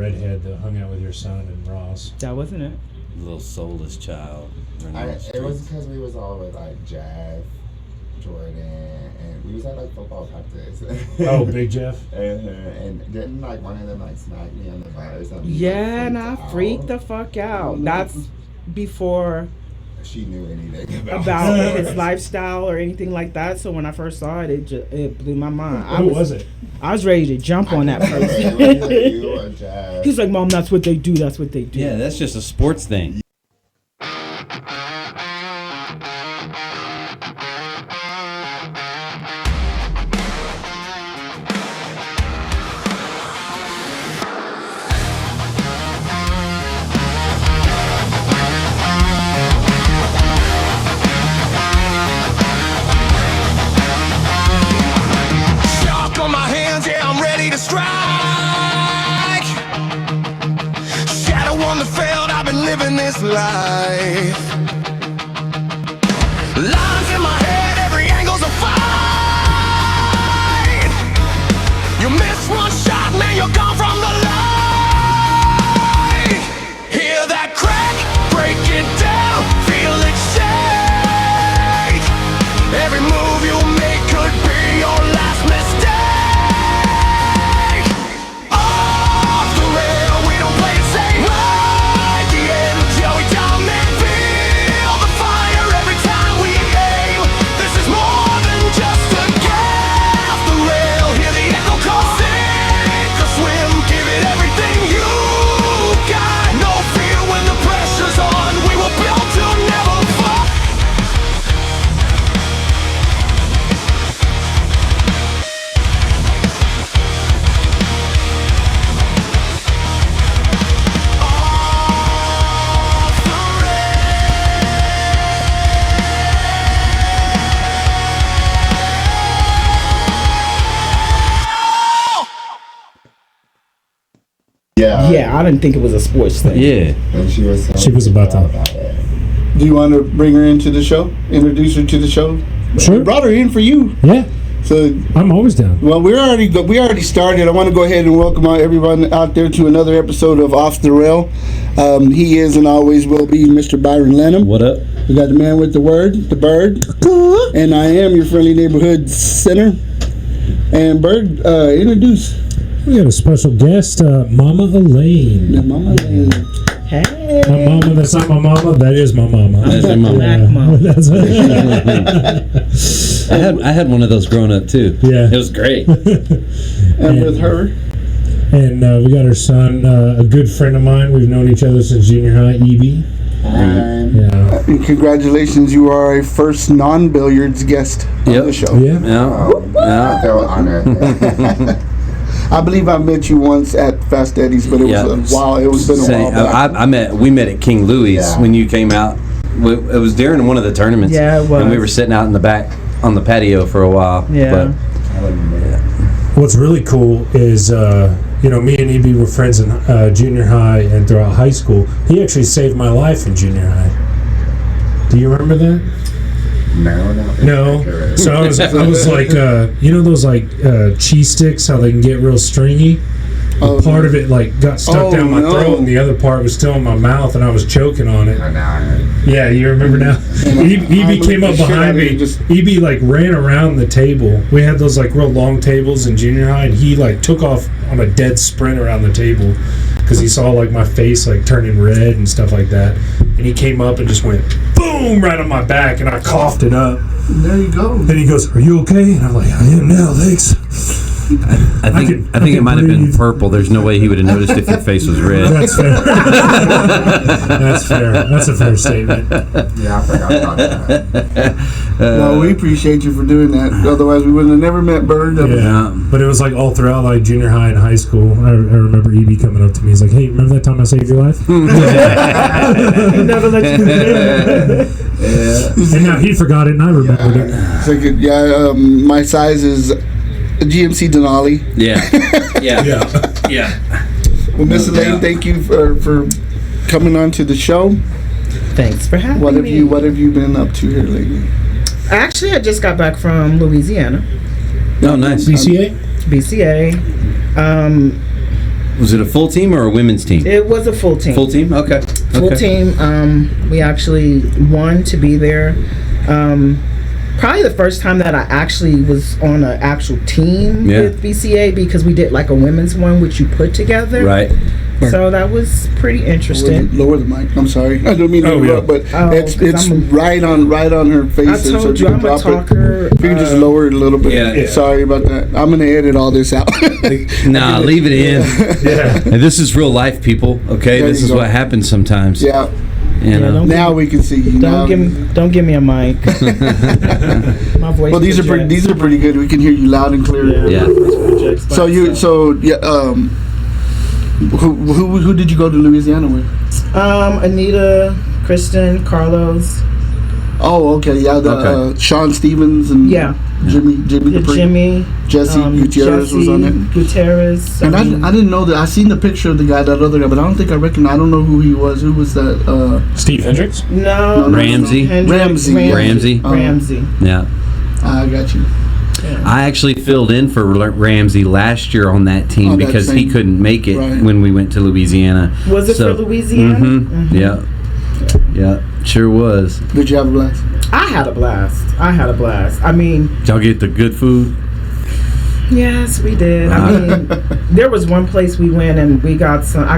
redhead that hung out with your son and Ross. That wasn't it. Little soulless child. It was because we was all with like Jeff, Jordan, and we was at like football practice. Oh, Big Jeff. And didn't like one of them like smack me on the butt or something? Yeah, and I freaked the fuck out. That's before she knew anything about his lifestyle or anything like that. So when I first saw it, it blew my mind. Who was it? I was ready to jump on that person. You or Jeff. He's like, Mom, that's what they do. That's what they do. Yeah, that's just a sports thing. This life, lines in my head, every angle's a fight. You miss one shot, man, you're gone from the light. Hear that crack, break it down, feel it shake. Every move you make could be your last mistake. Off the rail, we don't play it safe. Yeah, I didn't think it was a sports thing. Yeah. And she was about to. Do you want to bring her into the show? Introduce her to the show? Sure. We brought her in for you. Yeah. So I'm always down. Well, we already started. I want to go ahead and welcome everyone out there to another episode of Off the Rail. He is and always will be Mr. Byron Lenham. What up? We got the man with the word, the bird, and I am your friendly neighborhood center. And Bird, introduce. We got a special guest, Mama Elaine. Yeah, Mama Elaine. Hey. My mama, that's not my mama, that is my mama. That's your mama. Black mama. I had one of those growing up too. Yeah. It was great. And with her. And we got her son, a good friend of mine. We've known each other since junior high, Evie. Yeah. And congratulations, you are a first non-billiards guest on the show. Yeah. I feel honored. I believe I met you once at Fast Eddie's, but it was a while. It was been a while back. We met at King Louie's when you came out. It was during one of the tournaments. Yeah, it was. And we were sitting out in the back on the patio for a while. Yeah. What's really cool is, me and EB were friends in junior high and throughout high school. He actually saved my life in junior high. Do you remember that? No. So I was like, those like cheese sticks, how they can get real stringy. Part of it like got stuck down my throat, and the other part was still in my mouth, and I was choking on it. Yeah, you remember now? EB came up behind me. EB like ran around the table. We had those like real long tables in junior high, and he like took off on a dead sprint around the table because he saw like my face like turning red and stuff like that. And he came up and just went boom right on my back, and I coughed it up. And there you go. Then he goes, "Are you okay?" And I'm like, "I am now, thanks." I think it might have been purple. There's no way he would have noticed if your face was red. That's fair. That's fair. That's a fair statement. Yeah, I forgot about that. Well, we appreciate you for doing that. Otherwise, we would have never met Bird. Yeah, but it was like all throughout like junior high and high school. I remember EB coming up to me. He's like, "Hey, remember that time I saved your life?" Never let you forget. And now he forgot it, and I remembered it. It's like, my size is a GMC Denali. Yeah. Well, Miss Elaine, thank you for coming on to the show. Thanks for having me. What have you been up to here lately? Actually, I just got back from Louisiana. Oh, nice. BCA. Was it a full team or a women's team? It was a full team. Full team? Okay. Full Okay. team. We actually won to be there. Probably the first time that I actually was on an actual team Yeah. with BCA, because we did like a women's one which you put together. Right. So that was pretty interesting. Lower the mic. I'm sorry. I don't mean to interrupt, but Oh, it's 'cause I'm right on her face. I and so told you you can I'm a drop talker. It. If you can just lower it a little bit. Yeah. Sorry about that. I'm gonna edit all this out. Nah, leave it in. Yeah. And this is real life, people. Okay, There this you is go. what happens sometimes. Yeah. You know. don't- Now we can see you. Now- Don't give me a mic. My voice. Well, these are pretty good. We can hear you loud and clear. Yeah. Who did you go to Louisiana with? Anita, Kristen, Carlos. Oh, okay, yeah, Okay. Sean Stevens and Yeah. Jimmy Capri. Jimmy. Jesse Gutierrez was on it. Gutierrez. And I didn't know that. I seen the picture of the guy, that other guy, but I don't think I recognize. I don't know who he was. Who was that? Steve Hendricks? No. Ramsey. Ramsey. Ramsey. Ramsey. Yeah. I got you. I actually filled in for Ramsey last year on that team Oh, that because he same- couldn't make it right. when we went to Louisiana. Was it for Louisiana? Mm-hmm. Yeah. Yeah. Sure was. Did you have a blast? I had a blast. I mean, Did y'all get the good food? yes, we did. I mean, there was one place we went and I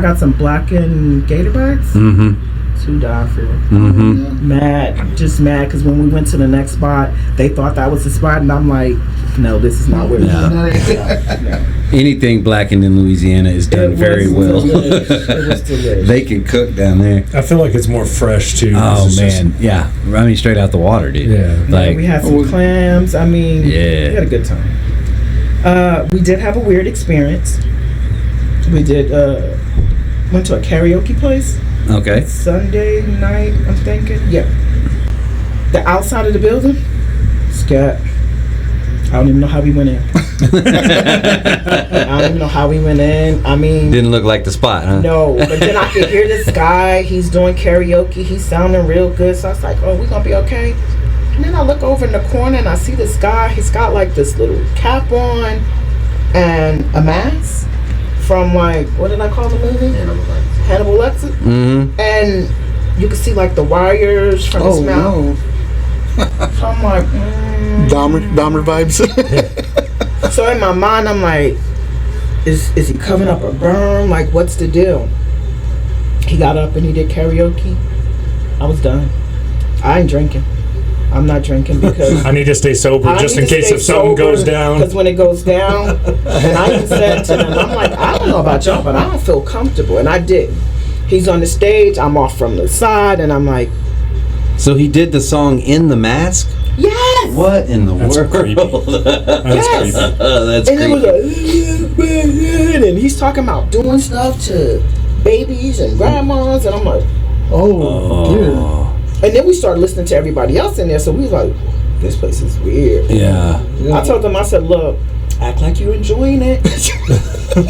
got some blackened gatorbacks. Mm-hmm. To die for. Mm-hmm. Just mad because when we went to the next spot, they thought that was the spot, and I'm like, no, this is not where Yeah. Anything blackened in Louisiana is done very well. It was delicious. They can cook down there. I feel like it's more fresh too. Oh It's just- man, yeah. I mean, straight out the water, dude. Yeah. Like, We had some clams. I mean, Yeah. we had a good time. We did have a weird experience. We did went to a karaoke place okay. Sunday night. I'm thinking, yeah. The outside of the building, scat. I don't even know how we went in. I don't even know how we went in. I mean, Didn't look like the spot, huh? no, but then I could hear this guy. He's doing karaoke. He's sounding real good. So I was like, oh, we gonna be okay. And then I look over in the corner and I see this guy. He's got like this little cap on and a mask from like, what did I call the movie? Hannibal Lecter. Mm-hmm. And you can see like the wires from his mouth. no. So I'm like, Dahmer vibes. So in my mind, I'm like, is he covering up a burn? Like, what's the deal? He got up and he did karaoke. I was done. I ain't drinking. I'm not drinking because I need to stay sober just in case if something goes down. Because when it goes down, and I even said to them, I'm like, I don't know about y'all, but I don't feel comfortable. And I didn't. He's on the stage. I'm off from the side, and I'm like, So he did the song in the mask? yes. What in the That's world? creepy. That's Yes. creepy. That's And it creepy. was like, and he's talking about doing stuff to babies and grandmas, and I'm like, Oh. and then we started listening to everybody else in there, so we was like, this place is weird. Yeah. I told them, I said, look, act like you're enjoying it.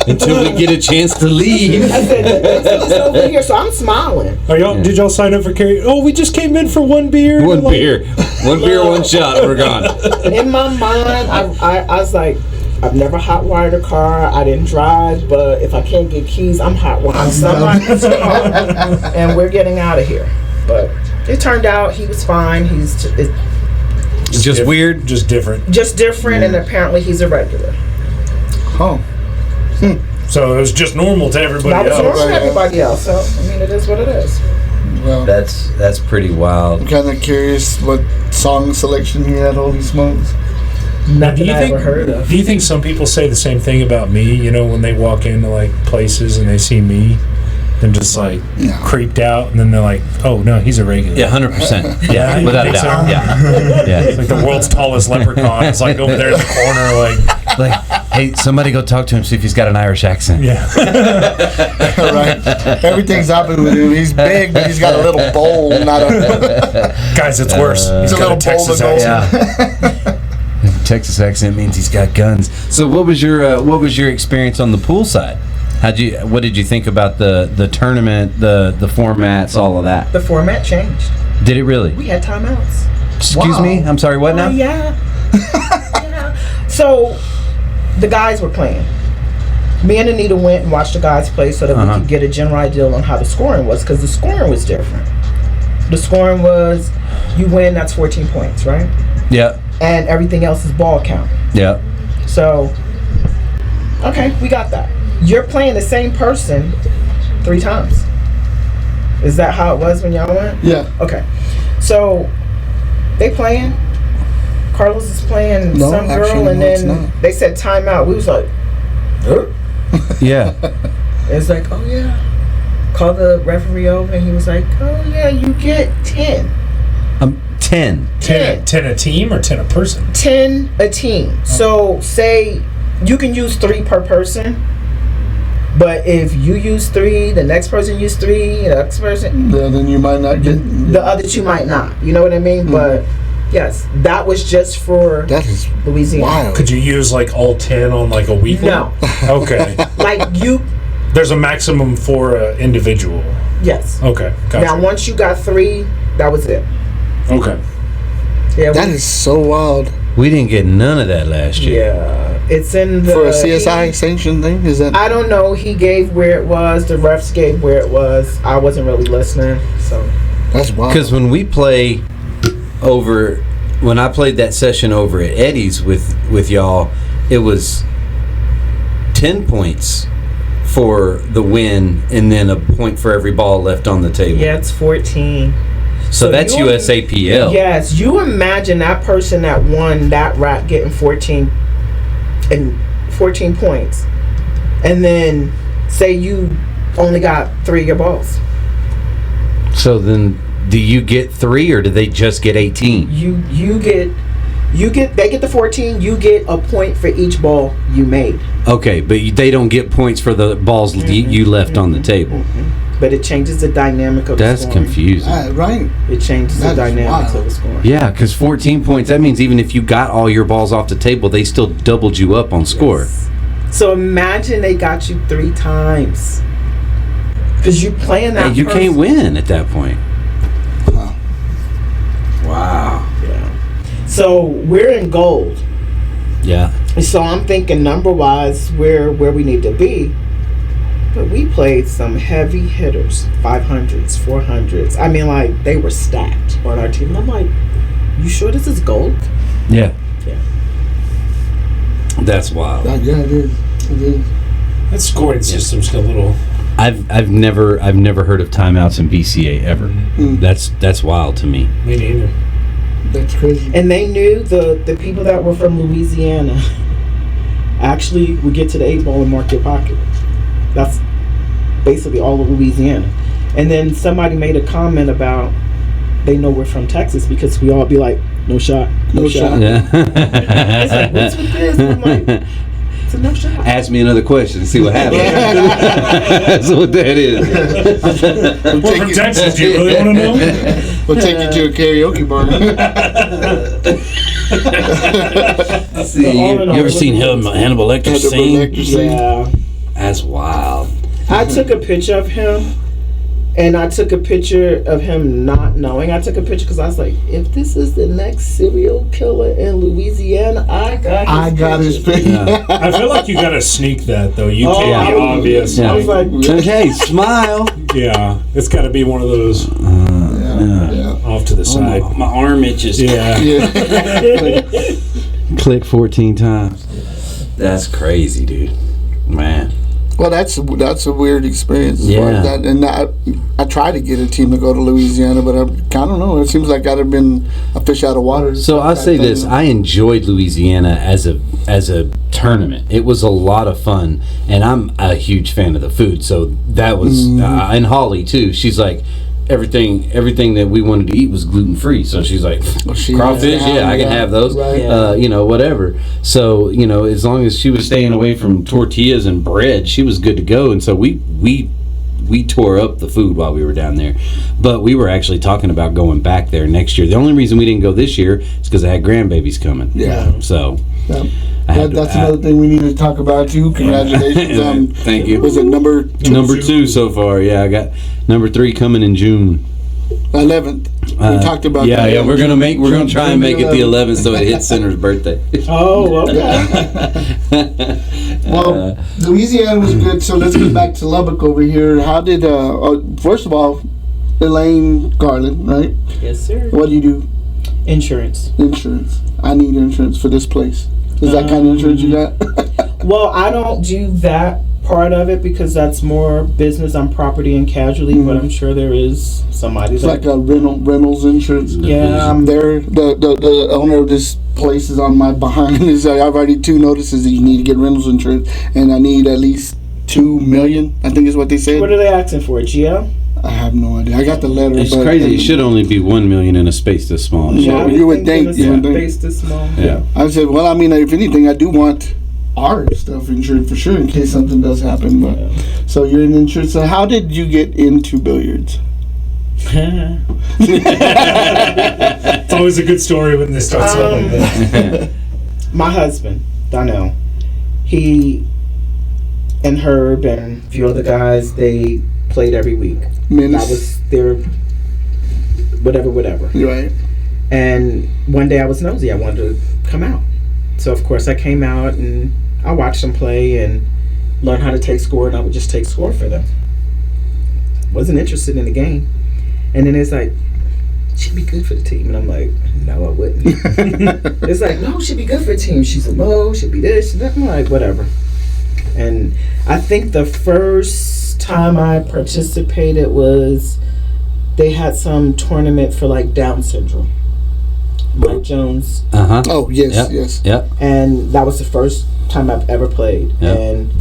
Until we get a chance to leave. I said, it's over here, so I'm smiling. Are y'all? Did y'all sign up for karaoke? Oh, we just came in for one beer. One Like- beer. One beer, one shot. We're gone. In my mind, I was like, I've never hot wired a car. I didn't drive, but if I can't get keys, I'm hot wiring somebody's car, and we're getting out of here. But it turned out he was fine. He's Just weird. Just different. just different, and apparently he's a regular. Oh. So it was just normal to everybody That was else. normal to everybody else. So I mean, it is what it is. Well, That's pretty wild. I'm kind of curious what song selection he had. Holy smokes! Now, do Nothing you I think? ever heard of. Do you think some people say the same thing about me? You know, when they walk into like places and they see me, they're just like creeped out, and then they're like, "Oh no, he's a regular." Yeah, 100%. Yeah, you Without a think doubt. so? Yeah. Yeah. Like the world's tallest leprechaun is like over there in the corner, like Like, hey, somebody go talk to him, see if he's got an Irish accent. yeah. Right? Everything's happening with him. He's big, but he's got a little bowl, not a. Guys, it's worse. He's It's a got a little Texas bowl of accent. Yeah. Texas accent means he's got guns. So what was your experience on the pool side? What did you think about the tournament, the formats, all of that? The format changed. Did it really? We had timeouts. Excuse Wow. me? I'm sorry, what now? Yeah. Yeah. So the guys were playing. Me and Anita went and watched the guys play so that we could get a general idea on how the scoring was, because the scoring was different. The scoring was, you win, that's 14 points, right? Yeah. And everything else is ball count. Yeah. So, okay, we got that. You're playing the same person 3 times. Is that how it was when y'all went? Yeah. Okay. So, they playing. Carlos is playing some girl, actually, and no, it's then not. they said timeout. We was like, Yeah. it's like, oh yeah. Call the referee over, and he was like, oh yeah, you get 10. 10. 10 a team or 10 a person? 10 a team. So say you can use 3 per person, but if you use 3, the next person use 3, the next person, Yeah, then you might not get. the other 2 might not. You know what I mean? But yes, that was just for That is Louisiana. wild. Could you use like all 10 on like a weekend? No. Okay. Like you, There's a maximum for an individual. yes. Okay. Gotcha. Now once you got 3, that was it. Okay. Yeah. That is so wild. We didn't get none of that last year. Yeah. It's in the For a CSI sanction thing? Is that? I don't know. He gave where it was. The refs gave where it was. I wasn't really listening. So That's wild. Because when we play when I played that session over at Eddie's with y'all, it was 10 points for the win and then a point for every ball left on the table. yeah, it's 14. So that's you- USAPL. Yes, you imagine that person that won that rack getting 14 points, and then say you only got 3 of your balls. So then, do you get 3 or do they just get 18? They get the 14. You get a point for each ball you made. Okay, but they don't get points for the balls you left on the table. But it changes the dynamic of the That's scoring. confusing. Right. It changes That the is dynamics wild. of the scoring. Yeah, because 14 points, that means even if you got all your balls off the table, they still doubled you up on score. So imagine they got you 3 times. Because you playing that Hey, you person. can't win at that point. Huh. Wow. Yeah. So we're in gold. Yeah. So I'm thinking number-wise, where we need to be. But we played some heavy hitters, 500s, 400s. I mean, like, they were stacked on our team. And I'm like, you sure this is gold? Yeah. Yeah. That's wild. Yeah, it is. It is. That scoring system's got a little. I've never heard of timeouts in BCA ever. That's wild to me. Me neither. That's crazy. And they knew the people that were from Louisiana actually would get to the 8 ball and mark your pocket. That's basically all of Louisiana. And then somebody made a comment about they know we're from Texas because we all be like, no shot, no shot. Yeah. It's like, what's with this? And I'm like, it's a no shot. Ask me another question and see what happens. That's what that is. We'll We're take from you, Texas. Do you really want to know? we'll take you to a karaoke bar. See, all you in all, ever seen Hannibal Lecter sing? Yeah. That's wild. I took a picture of him, and I took a picture of him not knowing. I took a picture because I was like, if this is the next serial killer in Louisiana, I got his picture. Yeah. I feel like you gotta sneak that though. You Oh, can't be yeah. obvious. I was like, Hey, smile. Yeah, it's got to be one of those Yeah. off to the side. My arm itches. Yeah. Click 14 times. That's crazy, dude. Man. Well, that's a weird experience. As far Yeah. as that. And I tried to get a team to go to Louisiana, but I don't know. It seems like I'd have been a fish out of water. So I'll type say thing. this: I enjoyed Louisiana as a tournament. It was a lot of fun, and I'm a huge fan of the food. So that was and Holly too. She's like, everything that we wanted to eat was gluten free. So she's like, she crawfish, has to yeah, I can have have those. Right. Whatever. So as long as she was staying away from tortillas and bread, she was good to go. And so we tore up the food while we were down there. But we were actually talking about going back there next year. The only reason we didn't go this year is because I had grandbabies coming. Yeah. So Yeah. I had to- That's another thing we need to talk about too. Congratulations. Thank you. Was it number 2? Number 2 so far. Yeah, I got number 3 coming in June. 11th. talked about yeah, that. Yeah, we're gonna try and make it the 11th so it hits Center's birthday. Oh, okay. Well, Louisiana was good, so let's get back to Lubbock over here. How did, first of all, Elaine Garland, right? Yes, sir. What do you do? Insurance. Insurance. I need insurance for this place. Is that kind of insurance you got? Well, I don't do that part of it because that's more business on property and casualty, but I'm sure there is somebody It's that... like a Reynolds insurance. Yeah. There, the owner of this place is on my behind. I've already 2 notices that you need to get Reynolds insurance, and I need at least $2 million, I think is what they said. What are they asking for? GL? I have no idea. I got the letter. It's but, crazy. It should only be $1 million in a space this small. Yeah, you would think. Space this small. Yeah. I said, well, I mean, if anything, I do want our stuff insured for sure in case something does happen. But so you're in insurance. So how did you get into billiards? It's always a good story when they start something like that. My husband, Donnell, he and Herb and a few other guys, they played every week. Menace. That was their whatever. Right. And one day I was nosy. I wanted to come out. So, of course, I came out and I watched them play and learned how to take score, and I would just take score for them. Wasn't interested in the game. And then it's like, she'd be good for the team. And I'm like, no, I wouldn't. It's like, no, she'd be good for the team. She's a low, she'd be this, and that. I'm like, whatever. And I think the first time I participated was they had some tournament for like Down syndrome. Mike Jones. Oh, yes. Yep. And that was the first time I've ever played. Yep. And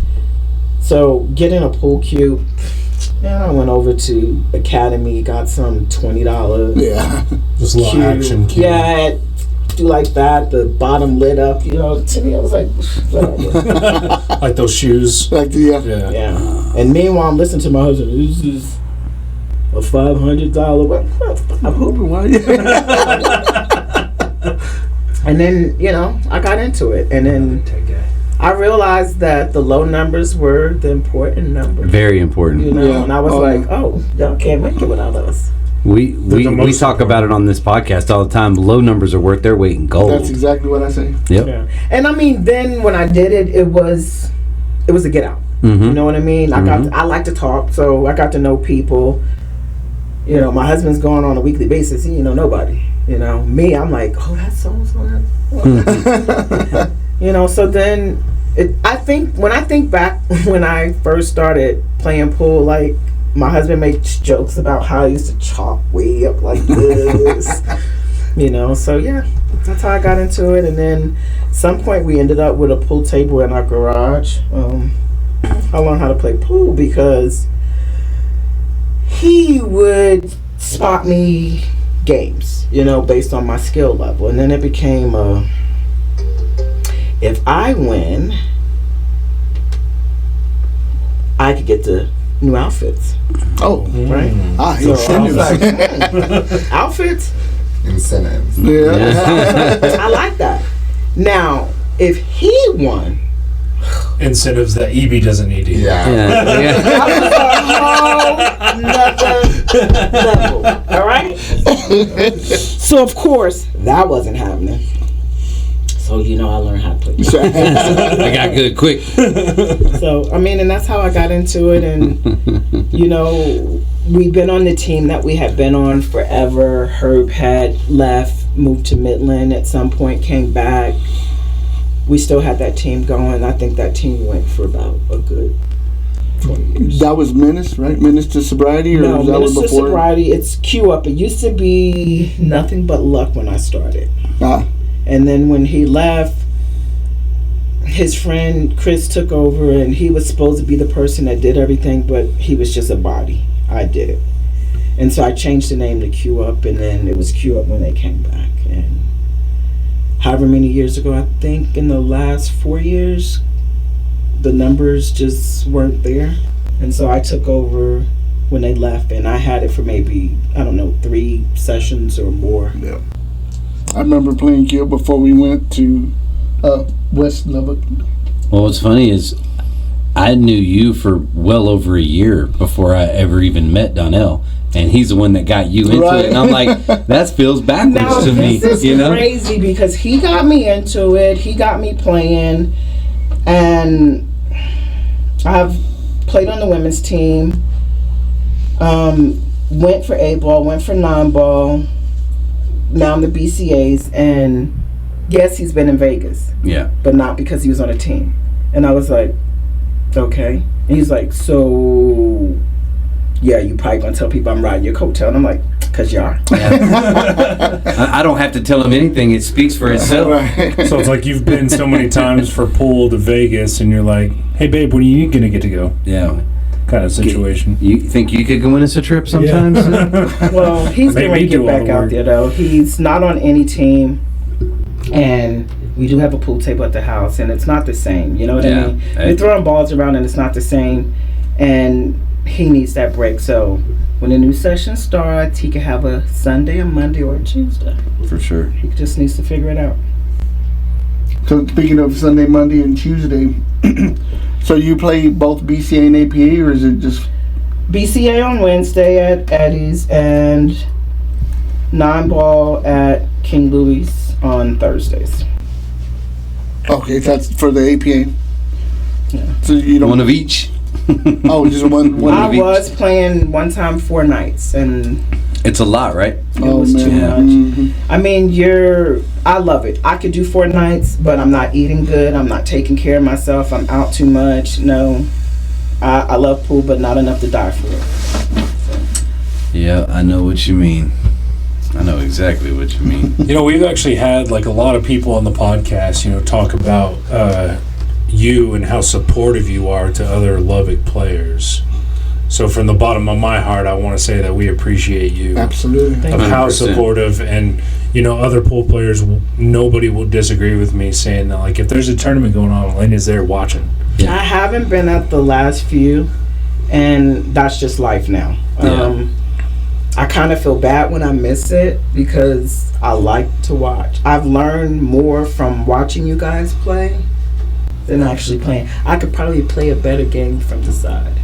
so getting a pool cue, and I went over to Academy, got some $20. Yeah. Just a lot of action. Cue. Yeah, do like that. The bottom lit up. You know, to me, I was like, whatever. Like those shoes. Like, Yeah. Yeah. And meanwhile, I'm listening to my husband. This is a $500. What? I'm hoping why. And then, you know, I got into it, and then I realized that the low numbers were the important numbers. Very important. You know, Yeah. and I was like, oh, y'all can't make it without us. We the most talk about it on this podcast all the time. Low numbers are worth their weight in gold. That's exactly what I say. Yep. Yeah. And I mean, then when I did it, it was a get out. Mm-hmm. You know what I mean? I like to talk, so I got to know people. You know, my husband's going on a weekly basis. He know nobody. You know, me, I'm like, oh, that's so-and-so. You know, so then I think back when I first started playing pool, like my husband makes jokes about how I used to chalk way up like this. You know, so yeah, that's how I got into it. And then some point we ended up with a pool table in our garage. I learned how to play pool because he would spot me games, you know, based on my skill level. And then it became if I win, I could get the new outfits. Oh, right. So I was like, outfits? Incentives. Yeah. I like that. Now, if he won, Incentives that EB doesn't need to. Yeah. that was a whole nother level. All right? So, of course, that wasn't happening. So, you know, I learned how to play. I got good quick. So, I mean, and that's how I got into it. And, you know, we've been on the team that we had been on forever. Herb had left, moved to Midland at some point, came back. We still had that team going. I think that team went for about a good 20 years. That was Menace, right? Menace to Sobriety? Or No, was that Menace to before? Sobriety, it's Q Up. It used to be Nothing But Luck when I started. And then when he left, his friend Chris took over, and he was supposed to be the person that did everything, but he was just a body. I did it. And so I changed the name to Q Up, and then it was Q Up when they came back. And however many years ago, I think in the last 4 years, the numbers just weren't there. And so I took over when they left, and I had it for maybe, 3 sessions or more. Yeah. I remember playing Q before we went to West Lubbock. Well, what's funny is I knew you for well over a year before I ever even met Donnell. And he's the one that got you into it. And I'm like, that feels backwards Now, to me. this is crazy because he got me into it. He got me playing. And I've played on the women's team. Went for 8-ball, went for 9-ball. Now I'm the BCAs. And yes, he's been in Vegas. Yeah. But not because he was on a team. And I was like, okay. And he's like, so... yeah, you probably gonna tell people I'm riding your coattail. And I'm like, cause you are. Yeah. I don't have to tell him anything. It speaks for itself. So it's like you've been so many times for pool to Vegas, and you're like, hey babe, when are you gonna get to go? Yeah. Kind of situation. You think you could go on us a trip sometimes? Yeah. Well, he's Make going me to do get all back the out work. there though. He's not on any team, and we do have a pool table at the house, and it's not the same. You know what I mean? We're throwing balls around, and it's not the same. And he needs that break. So when the new session starts, he can have a Sunday, a Monday, or a Tuesday. For sure. He just needs to figure it out. So speaking of Sunday, Monday, and Tuesday, so you play both BCA and APA, or is it just BCA on Wednesday at Eddie's, and 9-ball at King Louis on Thursdays. okay? That's for the APA. Yeah. So you don't One of each. Oh, just one. I of each. was playing one time 4 nights, and It's a lot, right? it was too much. Mhm. I mean, I love it. I could do 4 nights, but I'm not eating good. I'm not taking care of myself. I'm out too much. No, I love pool, but not enough to die for it. Yeah, I know what you mean. I know exactly what you mean. You know, we've actually had like a lot of people on the podcast, you know, talk about you and how supportive you are to other Lubbock players. So from the bottom of my heart, I want to say that we appreciate you. Absolutely. Of how 100%. supportive, and you know, other pool players, nobody will disagree with me saying that, like, if there's a tournament going on, Elaine is there watching. Yeah. I haven't been at the last few, and that's just life now. Yeah. I kind of feel bad when I miss it because I like to watch. I've learned more from watching you guys play than actually playing. I could probably play a better game from the side.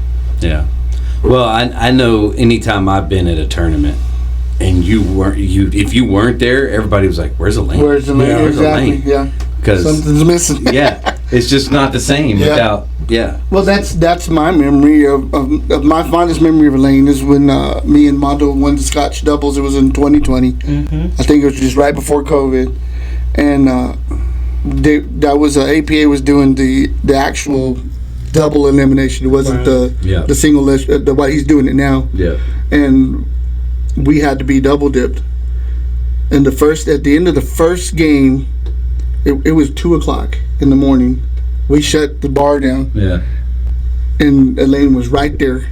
Yeah. Well, I know anytime I've been at a tournament and if you weren't there, everybody was like, "Where's Elaine? Where's the lane? Yeah, where's Exactly. Elaine?" Yeah. Because Something's missing. yeah, it's just not the same Yeah. without. Yeah. Well, that's my memory of my fondest memory of Elaine is when me and Mondo won the Scotch doubles. It was in 2020. Mm-hmm. I think it was just right before COVID, and that was APA was doing the actual double elimination. It wasn't Yeah. the single the way he's doing it now, Yeah. and we had to be double dipped. And at the end of the first game, it was 2:00 in the morning. We shut the bar down, Yeah. and Elaine was right there.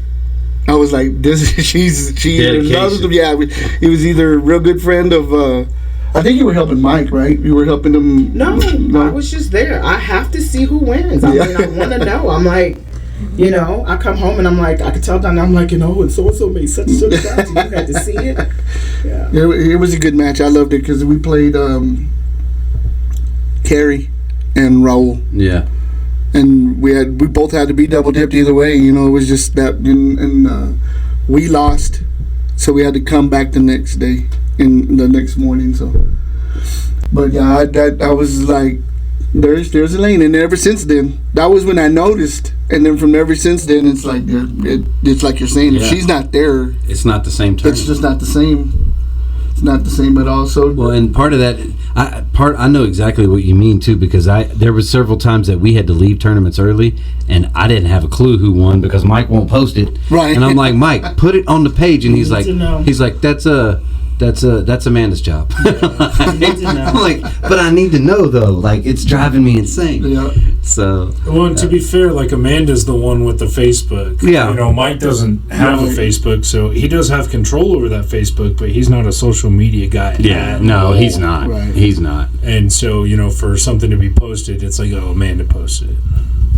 I was like, she either loves him. Yeah, he was either a real good friend of. I think you were helping Mike, right? You were helping him. No, I was just there. I have to see who wins. I mean, I want to know. I'm like, you know, I come home and I'm like, I can tell Donna, I'm like, you know, and so made such and such shots, and you had to see it. Yeah. It was a good match. I loved it because we played Carrie and Raul, Yeah. and we both had to be double dipped either way. You know, it was just that, and we lost, so we had to come back the next day, in the next morning. So, but yeah, I was like, there's Elaine, and ever since then, that was when I noticed, and then from ever since then, it's like it's like you're saying, if Yeah. she's not there, It's not the same tournament. it's just not the same. It's not the same at all. So Well, and part of that, I know exactly what you mean too, because there was several times that we had to leave tournaments early, and I didn't have a clue who won because Mike won't post it. Right. And I'm like, Mike, put it on the page, and he's need like, to know. that's Amanda's job. need to know. I'm like, but I need to know though. Like, it's driving me insane. yeah. So Well, and to be fair, like, Amanda's the one with the Facebook. Yeah. You know, Mike doesn't have a Right. Facebook, so he does have control over that Facebook, but he's not a social media guy. yeah, at no, all. he's not. Right. He's not. And so, you know, for something to be posted, it's like, oh, Amanda posted it.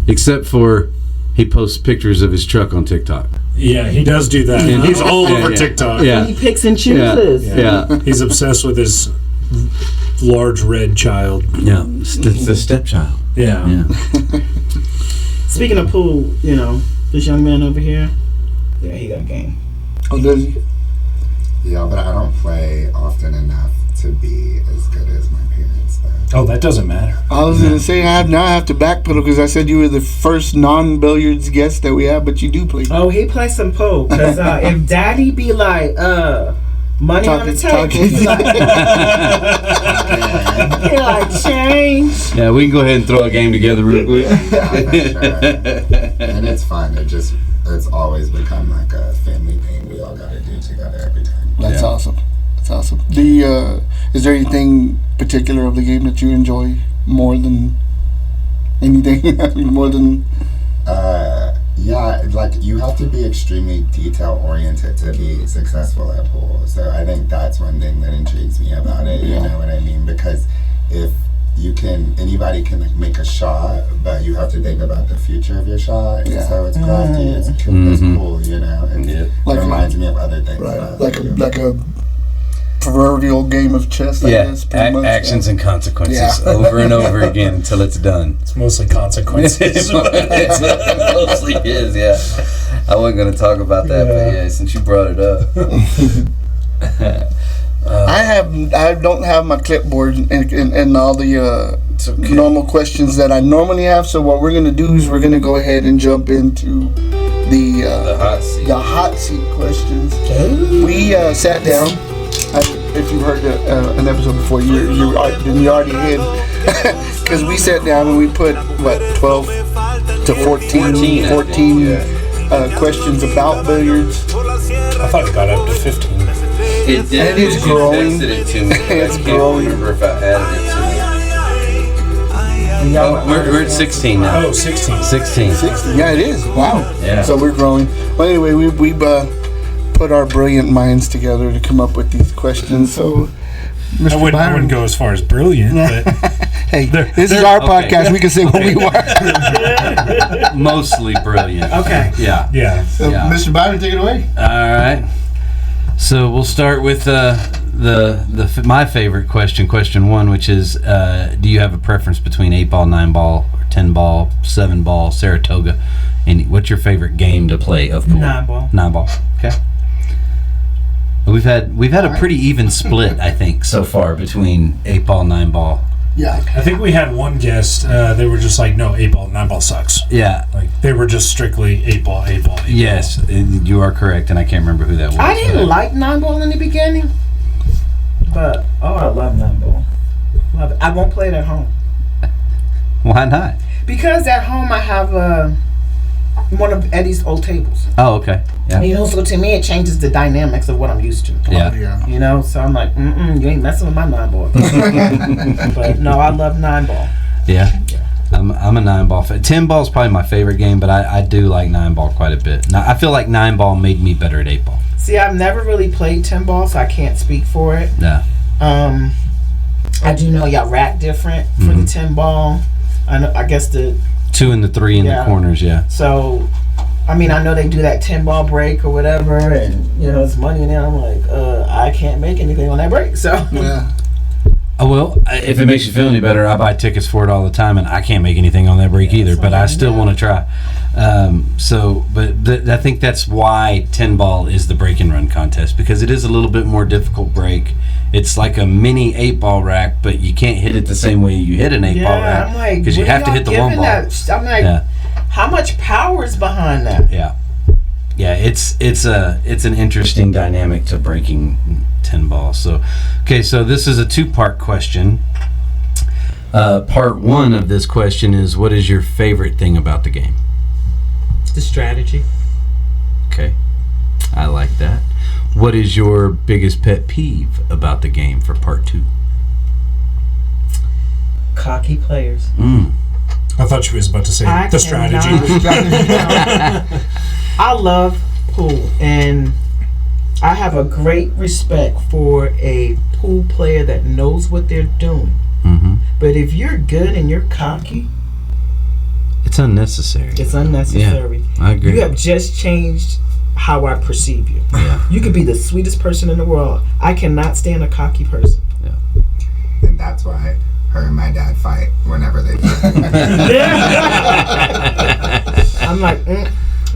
Except for he posts pictures of his truck on TikTok. Yeah, he does do that. Yeah. He's all Yeah, over yeah. TikTok. Yeah. He picks and chooses. Yeah. He's obsessed with his large red child. Yeah. It's the stepchild. Yeah. Yeah. Speaking of pool, you know, this young man over here, yeah, he got game. Oh, does he? Yeah, but I don't play often enough to be as good as my parents, though. Oh, that doesn't matter. I was gonna say I have to backpedal because I said you were the first non-billiards guest that we have, but you do play. Oh, he plays some pool. Cause if Daddy be like, money on the table, he like change. Yeah, we can go ahead and throw a game together real quick. Yeah, sure. And it's fun. It's always become like a family thing we all gotta do together every time. That's awesome. That's awesome. Is there anything particular of the game that you enjoy more than anything? More than yeah, like you have to be extremely detail oriented to be successful at pool. So I think that's one thing that intrigues me about it. You know what I mean? Because if anybody can like make a shot, but you have to think about the future of your shot. And so it's crafty. It's cool. You know, and it reminds me of other things. Right. Like a proverbial game of chess. I guess, pretty much. Actions and consequences over and over again until it's done. It's mostly consequences. It mostly is, yeah. I wasn't going to talk about that, but yeah, since you brought it up. I don't have my clipboard and all the normal questions that I normally have. So what we're going to do is we're going to go ahead and jump into the hot seat questions. We sat down. If you've heard an episode before, you already did. Because we sat down and we put 12 to 14 questions about billiards. I thought it got up to 15. It did. And it's growing. It's growing. I can't remember if I added it to it. Oh, we're at 16 now. Oh, 16. 16. Yeah, it is. Wow. Yeah. So we're growing. Well, anyway, we put our brilliant minds together to come up with these questions. So, Mr. I wouldn't go as far as brilliant, but hey, this is our podcast. We can say what we want. Mostly brilliant. Okay. yeah. So, Mr. Byron, take it away. All right. So we'll start with my favorite question, question one, which is, do you have a preference between 8-ball, 9-ball, or 10-ball, 7-ball, Saratoga? And what's your favorite game to play of pool? 9-ball. 9-ball. Okay. We've had a pretty even split, I think, so far between 8-ball, 9-ball. Yeah. I think we had one guest. They were just like, no, 8-ball, 9-ball sucks. Yeah. Like they were just strictly 8-ball, 8-ball, 8-ball. Yes, you are correct, and I can't remember who that was. I didn't like 9-ball in the beginning, but I love 9-ball. Love it. I won't play it at home. Why not? Because at home I have one of Eddie's old tables. Oh, okay. Yeah. You know, so to me it changes the dynamics of what I'm used to. Yeah. You know, so I'm like, you ain't messing with my 9-ball. But no, I love 9-ball. Yeah. I'm a 9-ball fan. 10-ball is probably my favorite game, but I do like 9-ball quite a bit. Now, I feel like 9-ball made me better at 8-ball. See, I've never really played 10-ball, so I can't speak for it. Yeah. I do know y'all rack different for the 10-ball. I guess the 2 and the 3 in the corners, yeah. So, I mean, I know they do that 10-ball break or whatever, and you know it's money in there. I'm like, I can't make anything on that break. So Yeah. Oh, well, if it makes you feel any better, I buy tickets for it all the time, and I can't make anything on that break either, but I still want to try. I think that's why 10-ball is the break and run contest, because it is a little bit more difficult break. It's like a mini 8-ball rack, but you can't hit it the same way you hit an 8-ball rack. I'm like, because you have to hit the 1 ball. I'm like, how much power is behind that? Yeah, it's an interesting dynamic to breaking 10 ball. So, okay, so this is a 2-part question. Part 1 of this question is, what is your favorite thing about the game? The strategy. Okay, I like that. What is your biggest pet peeve about the game for part 2? Cocky players. I thought she was about to say the strategy. I love pool, and I have a great respect for a pool player that knows what they're doing. But if you're good and you're cocky, it's unnecessary. It's unnecessary. Yeah, I agree. You have just changed how I perceive you. Yeah. You could be the sweetest person in the world. I cannot stand a cocky person. And that's why her and my dad fight whenever they do. I'm like,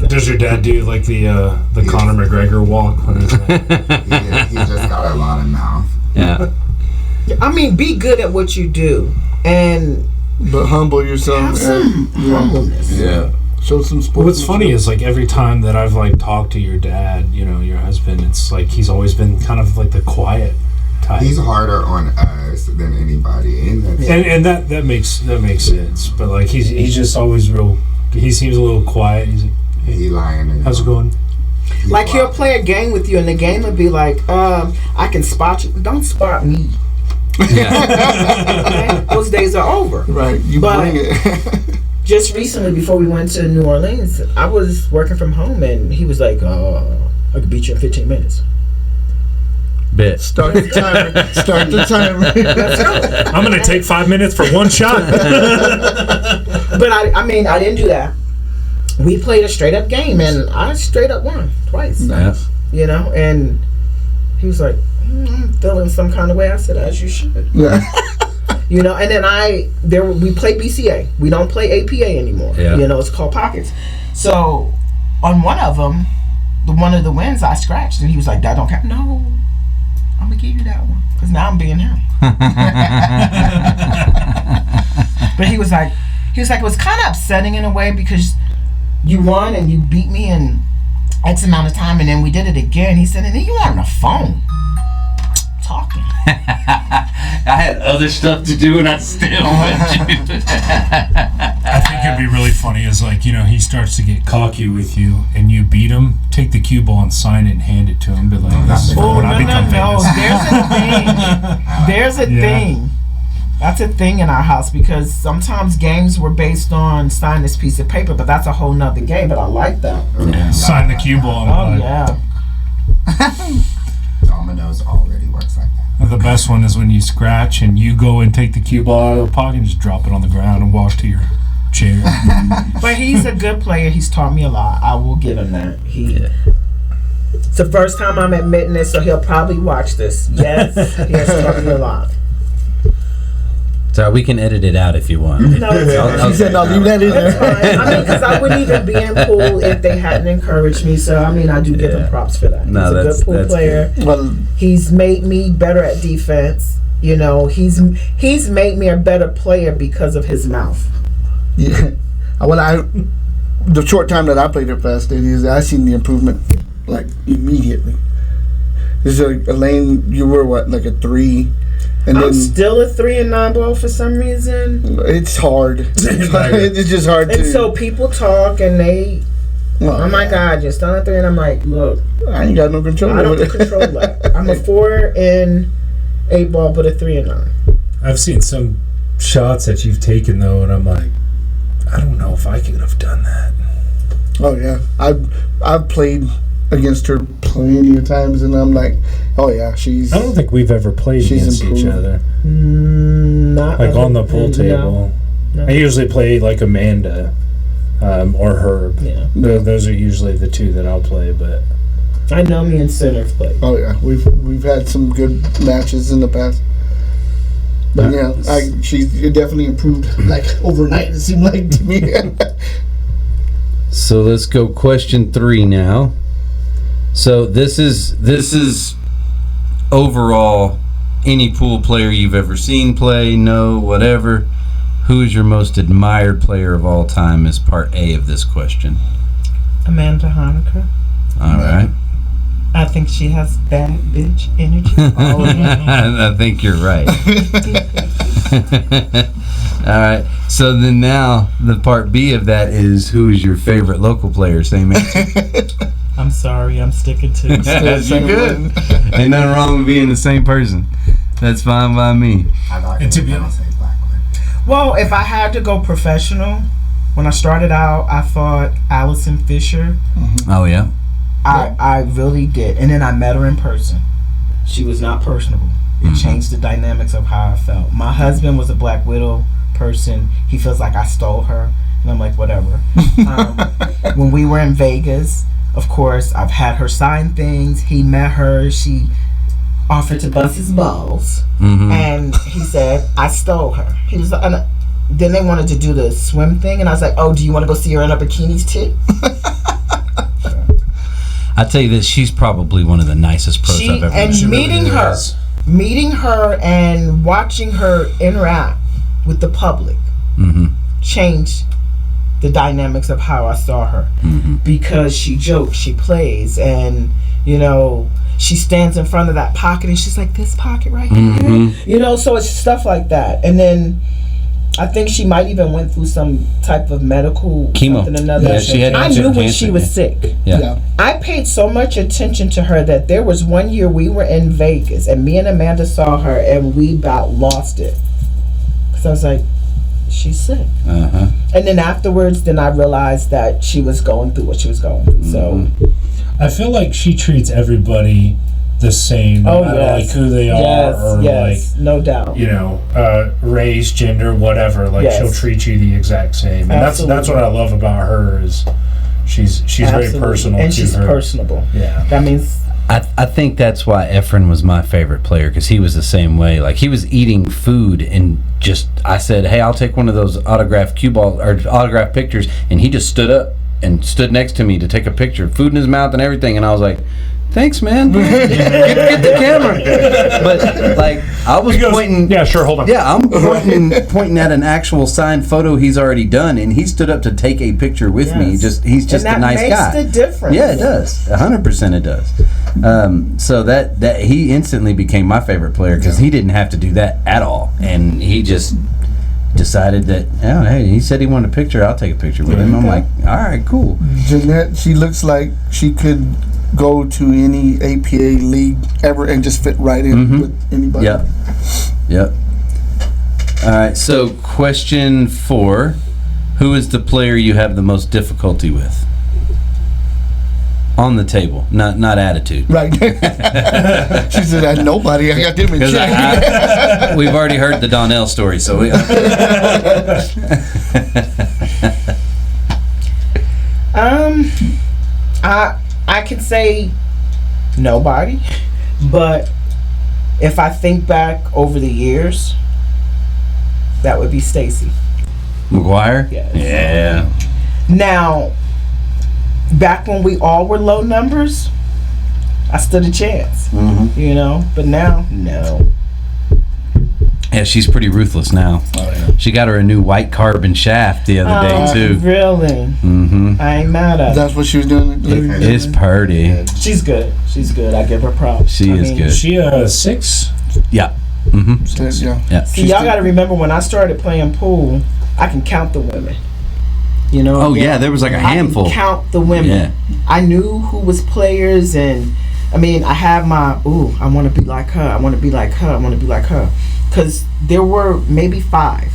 Does your dad do like the Conor McGregor walk? What is that? He just got a lot of mouth. Yeah. I mean, be good at what you do and But humble yourself. have some humbleness. Yeah. Show some sports. What's funny is like every time that I've like talked to your dad, you know, your husband, it's like he's always been kind of like the quiet type. He's harder on us than anybody. and that makes sense. But like he's just always real. He seems a little quiet. He's like, hey, He lying. And how's it going? Like he'll play a game with you, and the game will be like, I can spot you. Don't spot me. Okay? Those days are over. Right, you But- bring it. Just recently, before we went to New Orleans, I was working from home, and he was like, I could beat you in 15 minutes. Bet. Start the timer. Start the timer. I'm gonna take 5 minutes for one shot. But I mean, I didn't do that. We played a straight up game, and I straight up won twice. Yeah. You know, and he was like, I'm feeling some kind of way. I said, as you should. Yeah. You know, and then we play BCA. We don't play APA anymore. Yeah. You know, it's called pockets. So on one of them, one of the wins, I scratched, and he was like, "That don't count." No, I'm gonna give you that one because now I'm being him. But he was like, it was kind of upsetting in a way because you won and you beat me in X amount of time, and then we did it again. He said, and then you were on the phone talking. I had other stuff to do and I still went you. I think it'd be really funny is like, you know, he starts to get cocky with you and you beat him, take the cue ball and sign it and hand it to him. Be like, this is for when I become famous. There's a thing. That's a thing in our house because sometimes games were based on sign this piece of paper, but that's a whole nother game. But I like that. Yeah. Sign the cue ball. Oh yeah. Dominoes already works like that. The best one is when you scratch and you go and take the cue ball out of the pocket and just drop it on the ground and walk to your chair. But he's a good player. He's taught me a lot. I will give him that. It's the first time I'm admitting this, so he'll probably watch this. Yes, he has taught me a lot. So we can edit it out if you want. No, it's fine. She said, "No, leave that in That's there." fine. I mean, because I wouldn't even be in pool if they hadn't encouraged me. So, I mean, I do give him props for that. No, He's a that's- good pool that's player. Well, He's made me better at defense. You know, he's made me a better player because of his mouth. yeah. Well, the short time that I played at Fast State is I seen the improvement like immediately. This is Elaine, you were what, like a 3, and I'm then still a 3 and 9 ball for some reason. it's hard. It's just hard And to. so people talk and they, well, oh my God, you're still a 3, and I'm like, look, I ain't got no control I over don't it. control that. I'm a 4 and 8 ball, but a 3 and 9. I've seen some shots that you've taken though, and I'm like, I don't know if I could have done that. Oh yeah, I've played against her plenty of times, and I'm like, oh yeah, she's. I don't think we've ever played She's against each improved. other, Not like other on the pool than- table. No. I usually play like Amanda or Herb. Yeah. Those are usually the two that I'll play, but I know me and Center's play. Oh yeah, we've had some good matches in the past. But yeah, she definitely improved like overnight. It seemed like to me. So let's go question 3 now. So this is overall any pool player you've ever seen play, know, whatever. Who is your most admired player of all time is part A of this question. Amanda Hanukkah. All right. I think she has bad bitch energy. I think you're right. All right. So then now the part B of that is who is your favorite local player? Same answer. I'm sorry, I'm sticking to You good. Ain't nothing wrong with being the same person. That's fine by me. I thought And to you be were gonna honest- say Blackwood. Well, if I had to go professional, when I started out, I thought Allison Fisher. Oh yeah. I really did. And then I met her in person. She was not personable. It changed the dynamics of how I felt. My husband was a Black Widow person. He feels like I stole her. And I'm like, whatever. When we were in Vegas, of course, I've had her sign things. He met her. She offered to bust his balls, Mm-hmm. and he said I stole her. He was, then they wanted to do the swim thing, and I was like, oh, do you want to go see her in her bikinis too? I tell you this, she's probably one of the nicest pros I've ever met. And meeting her and watching her interact with the public changed the dynamics of how I saw her, because she jokes, she plays, and you know, she stands in front of that pocket and she's like, this pocket right here, you know, so it's stuff like that. And then I think she might even went through some type of medical chemo. Yeah, she had I knew when she was sick. Yeah. I paid so much attention to her that there was one year we were in Vegas and me and Amanda saw her and we about lost it. Because I was like, she's sick. And then afterwards, then I realized that she was going through what she was going through. So I feel like she treats everybody the same, no matter like who they are, or like, no doubt, you know, race, gender, whatever. Like she'll treat you the exact same, and that's what I love about her is she's very personal and to she's her. personable. Yeah, that means. I think that's why Efren was my favorite player, because he was the same way. Like, he was eating food and just, I said, hey, I'll take one of those autographed cue ball or autographed pictures, and he just stood up and stood next to me to take a picture, food in his mouth and everything, and I was like, thanks, man. Get the camera. But like, I was pointing. Yeah, sure. Hold on. Yeah, I'm pointing at an actual signed photo he's already done, and he stood up to take a picture with me. He's just a nice guy. That makes the difference. Yeah, it does. 100% it does. So that he instantly became my favorite player, because he didn't have to do that at all, and he just decided that, oh, hey, he said he wanted a picture, I'll take a picture with him. I'm like, all right, cool. Jeanette, she looks like she could go to any APA league ever and just fit right in with anybody. Yep. All right, so question 4, who is the player you have the most difficulty with? On the table, not attitude. Right. She said, nobody. I got them in check. We've already heard the Donnell story, so we... I can say nobody, but if I think back over the years, that would be Stacy McGuire? Yes. Yeah. Now, back when we all were low numbers, I stood a chance, you know, but now, no. Yeah, she's pretty ruthless now. Oh, yeah. She got her a new white carbon shaft the other day, too. Really? I ain't mad at her. That's what she was doing? It's pretty. She's good. She's good. I give her props. She is good. She 6? Yeah. Yeah. See, y'all got to remember, when I started playing pool, I can count the women. You know? Oh, yeah, there was like a handful. I can count the women. Yeah. I knew who was players, and I mean, I have my, I want to be like her. I want to be like her. I want to be like her. Because there were maybe 5.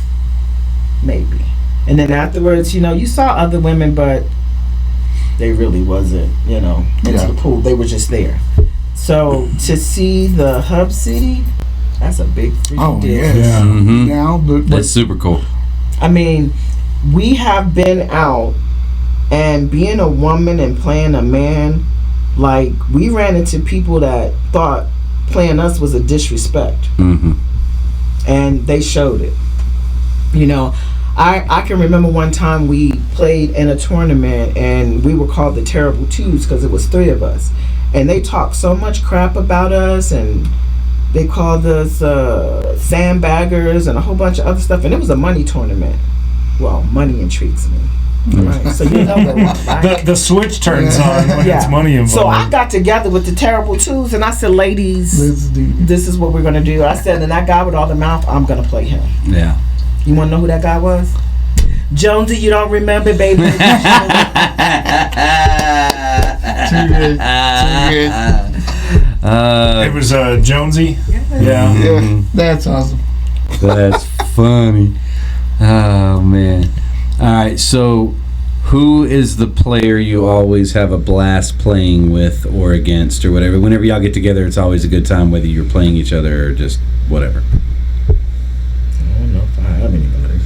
Maybe. And then afterwards, you know, you saw other women, but they really wasn't, you know, into the pool. They were just there. So to see the Hub City, that's a big freaking deal. Yeah. Now, that's super cool. I mean, we have been out, and being a woman and playing a man, like, we ran into people that thought playing us was a disrespect. And they showed it. You know, I can remember one time we played in a tournament, and we were called the Terrible Twos because it was 3 of us. And they talked so much crap about us, and they called us sandbaggers and a whole bunch of other stuff. And it was a money tournament. Well, money intrigues me. Right. So you know what, the switch turns on when it's money involved. So I got together with the Terrible Twos, and I said, ladies, this is what we're going to do. I said, and that guy with all the mouth, I'm going to play him. Yeah. You want to know who that guy was? Jonesy, you don't remember, baby? Too good. It was Jonesy. Yeah. That's awesome. That's funny. Oh, man. All right, so who is the player you always have a blast playing with or against or whatever? Whenever y'all get together, it's always a good time, whether you're playing each other or just whatever. I don't know if I have anybody.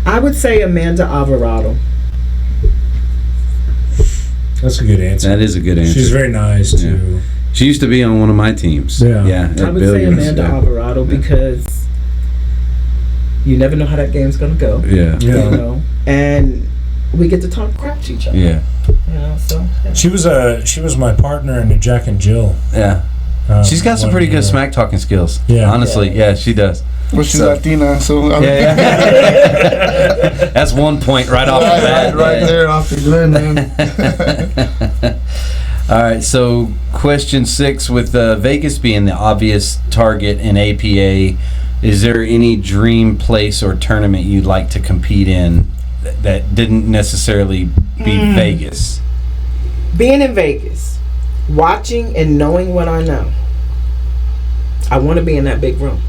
I would say Amanda Alvarado. That's a good answer. That is a good answer. She's very nice, too. She used to be on one of my teams. Yeah. at I would say billiards, Amanda yeah. Alvarado because you never know how that game's gonna go. Yeah. You know, and we get to talk crap to each other. Yeah. You know, so yeah. She was my partner in the Jack and Jill. Yeah. She's got some pretty good smack talking skills. Yeah. Honestly, yeah, she does. Well, she's So- Latina, so Yeah. That's one point right off the bat. right there off the glen, man. All right, so question 6, with Vegas being the obvious target in APA, is there any dream place or tournament you'd like to compete in that didn't necessarily be Vegas? Being in Vegas, watching and knowing what I know, I want to be in that big room.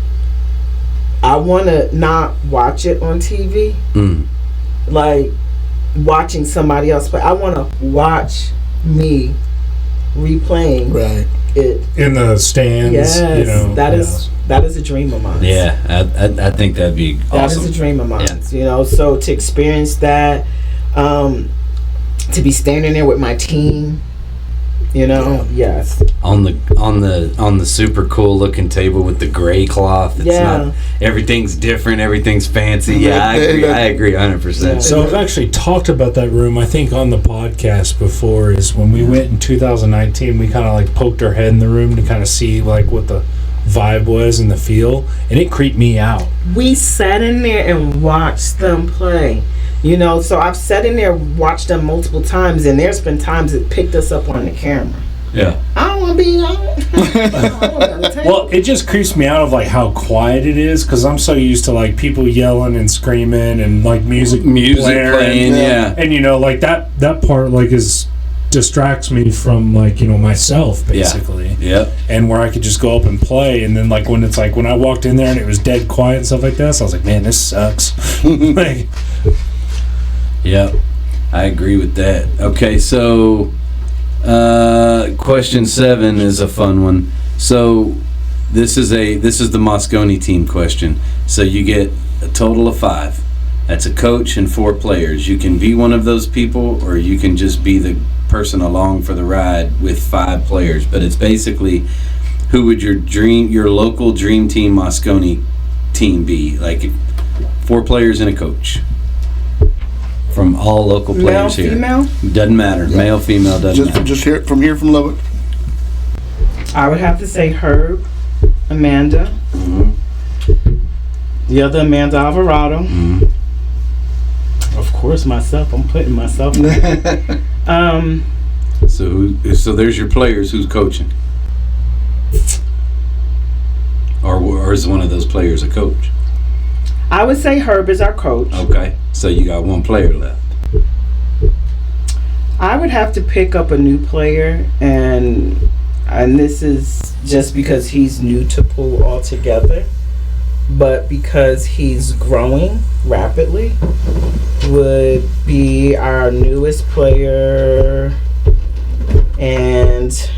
I want to not watch it on TV, like watching somebody else play. I want to watch me replaying Right. it. In the stands, Yes, you know. that is a dream of mine. Yeah, I think that'd be awesome. That is a dream of mine. Yeah. You know, so to experience that, to be standing there with my team, you know, yes. on the super cool looking table with the gray cloth. It's Yeah. not, everything's different, everything's fancy. Yeah, I agree 100%. So I've actually talked about that room, I think, on the podcast before. Is when we went in 2019, we kind of like poked our head in the room to kind of see like what the vibe was and the feel, and it creeped me out. We sat in there and watched them play. You know, so I've sat in there, watched them multiple times, and there's been times it picked us up on the camera. Yeah. I don't want to be on. Well, it just creeps me out of like how quiet it is, because I'm so used to like people yelling and screaming and like music blaring. playing, yeah. And you know, like that part like distracts me from like, you know, myself basically. Yep. And where I could just go up and play, and then like when it's like when I walked in there and it was dead quiet and stuff like that, so I was like, man, this sucks. Like, Yep. I agree with that. Okay, so question 7 is a fun one. So this is the Moscone team question. So you get a total of 5. That's a coach and 4 players. You can be one of those people, or you can just be the person along for the ride with 5 players. But it's basically, who would your local dream team Moscone team be? Like 4 players and a coach from all local players Male, here. female? Doesn't matter. Yeah. Male, female, doesn't matter. Just here from Lubbock. I would have to say Herb, Amanda, the other Amanda Alvarado. Of course, myself. I'm putting myself. So there's your players. Who's coaching? Or is one of those players a coach? I would say Herb is our coach. Okay, so you got 1 player left. I would have to pick up a new player, and this is just because he's new to pool altogether, but because he's growing rapidly, would be our newest player, and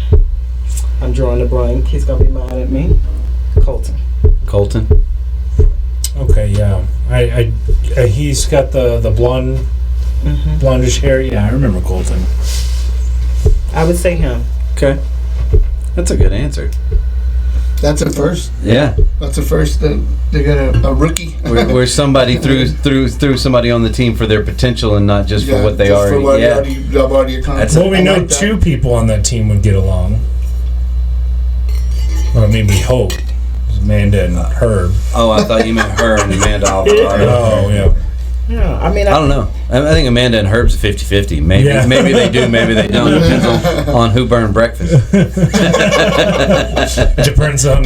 I'm drawing a blank. He's gonna be mad at me. Colton. Colton? okay, yeah. I he's got the blonde, blondish hair. Yeah, I remember Colton. I would say him. Okay. That's a good answer. That's a first. Yeah. That's a first. They got a rookie. Where somebody threw somebody on the team for their potential and not just for what they just already. For what Yeah. I've already accomplished. Well, we I know like that. 2 people on that team would get along. Well, I mean, we hope. Amanda and Herb. Oh, I thought you meant her and Amanda Alvarado. Oh, yeah. Yeah, I mean, I don't know. I think Amanda and Herb's a 50-50. Maybe Yeah. maybe they do, maybe they don't. Depends on who burned breakfast. Depends on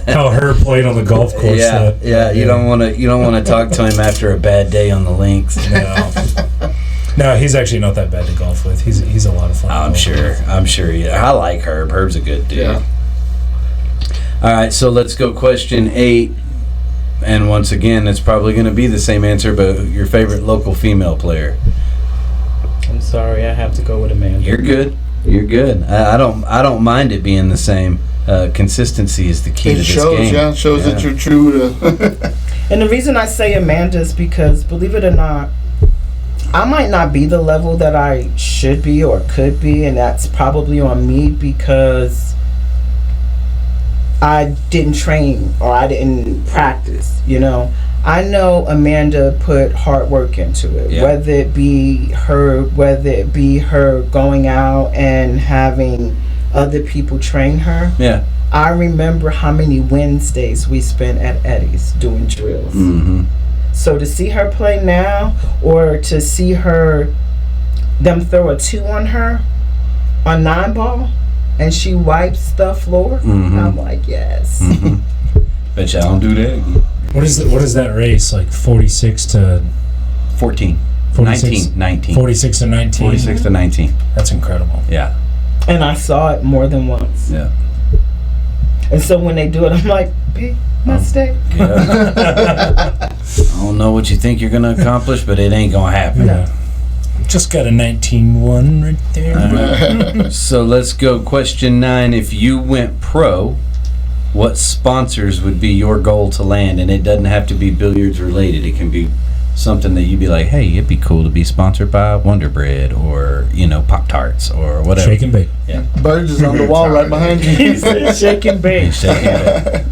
how Herb played on the golf course. Yeah. You don't want to talk to him after a bad day on the links. No, he's actually not that bad to golf with. He's a lot of fun. to I'm golf sure. with. I'm sure. I like Herb. Herb's a good dude. Yeah. All right, so let's go question 8. And once again, it's probably going to be the same answer, but your favorite local female player. I'm sorry, I have to go with Amanda. You're good. You're good. I don't mind it being the same. Consistency is the key to It this shows, game. yeah, shows that you're true to. And the reason I say Amanda is because, believe it or not, I might not be the level that I should be or could be, and that's probably on me because I didn't train or I didn't practice, you know. I know Amanda put hard work into it, whether it be her going out and having other people train her. Yeah. I remember how many Wednesdays we spent at Eddie's doing drills. Mm-hmm. So to see her play now, or to see them throw a 2 on her on 9-ball, and she wipes the floor, I'm like, yes. Bet you I don't do that again. What is that race like? 46 to 14. 46? 19. 46 to 19. 46 to 19. That's incredible. Yeah. And I saw it more than once. Yeah. And so when they do it, I'm like, big mistake. Yeah. I don't know what you think you're gonna accomplish, but it ain't gonna happen. Yeah. Just got a 19-1 right there. Right. So let's go. Question 9. If you went pro, what sponsors would be your goal to land? And it doesn't have to be billiards related. It can be something that you'd be like, hey, it'd be cool to be sponsored by Wonder Bread or, Pop-Tarts or whatever. Shake and bake. Yeah. Birds is on the wall right behind you. He said shake and bake. Shake and bake.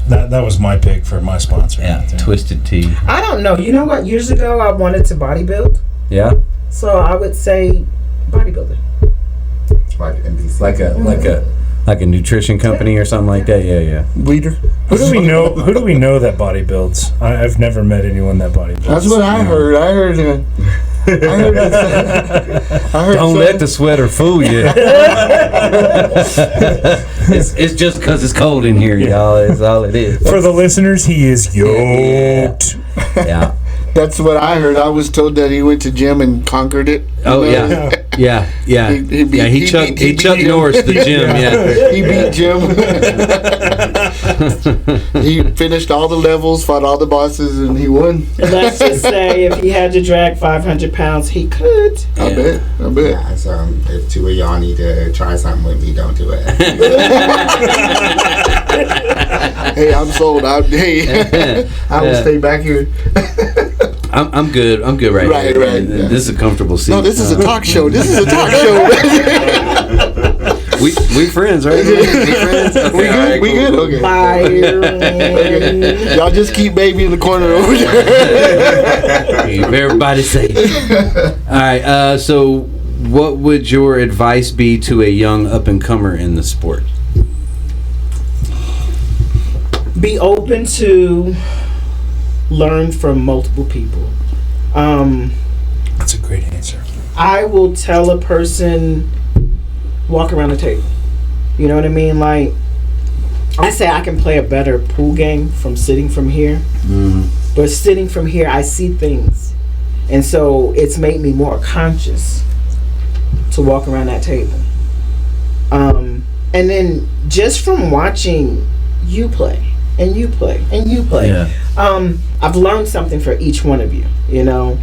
That was my pick for my sponsor. Yeah. right there. Twisted Tea. I don't know. You know what? Years ago, I wanted to bodybuild. Yeah. So I would say bodybuilder. Like NBC. Like a nutrition company or something like that. Yeah. Leader. Who do we know that bodybuilds? I've never met anyone that bodybuilds. That's what I heard. I heard Don't let the sweater fool you. it's just because it's cold in here, y'all. It's all it is. For the listeners, he is yoked. Yeah. That's what I heard. I was told that he went to gym and conquered it. Oh, You know? yeah. He Chuck Norris the gym. Yeah. He beat Jim. He finished all the levels, fought all the bosses, and he won. Let's just say if he had to drag 500 pounds, he could. I bet. Yeah, so if 2 of y'all need to try something with me, don't do it. Hey, I'm sold. I will stay back here. I'm good. I'm good right here. Right. This is a comfortable seat. No, this is a talk show. We friends, right? We friends. Okay, we good. Okay. Byron. Y'all just keep baby in the corner over there. Keep everybody safe. All right. So, what would your advice be to a young up and comer in the sport? Be open to learn from multiple people. That's a great answer. I will tell a person, walk around the table. You know what I mean? Like, I say I can play a better pool game from sitting from here. But sitting from here, I see things. And so it's made me more conscious to walk around that table. And then just from watching you play, and you play, and you play. Yeah. I've learned something for each one of you. You know,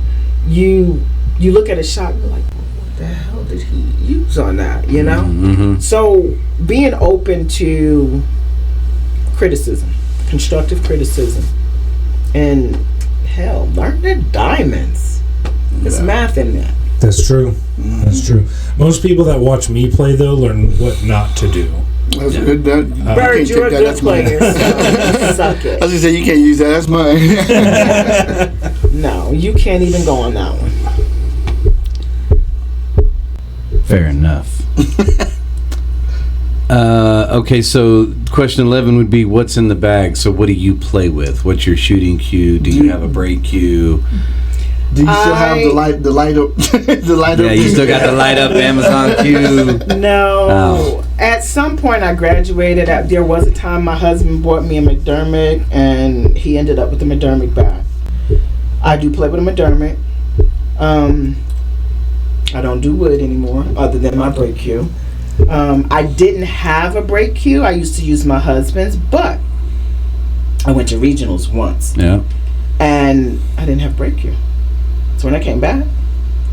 you look at a shot and you're like, what the hell did he use on that? You know. So being open to criticism, constructive criticism, and hell, learn the diamonds. There's math in that. That's true. That's true. Most people that watch me play though learn what not to do. That's good. Bird, you're a good player. So suck it. I was gonna say you can't use that. That's mine. No, you can't even go on that one. Fair enough. Okay, so question 11 would be, what's in the bag? So what do you play with? What's your shooting cue? Do you have a break cue? Do you still have the light up? The light up. Yeah, you still got the light up Amazon cue. No. Oh. At some point I graduated. There was a time my husband bought me a McDermott and he ended up with a McDermott bag. I do play with a McDermott. I don't do wood anymore other than my break cue. I didn't have a break cue. I used to use my husband's, but I went to regionals once. Yeah. And I didn't have break cue. So when I came back,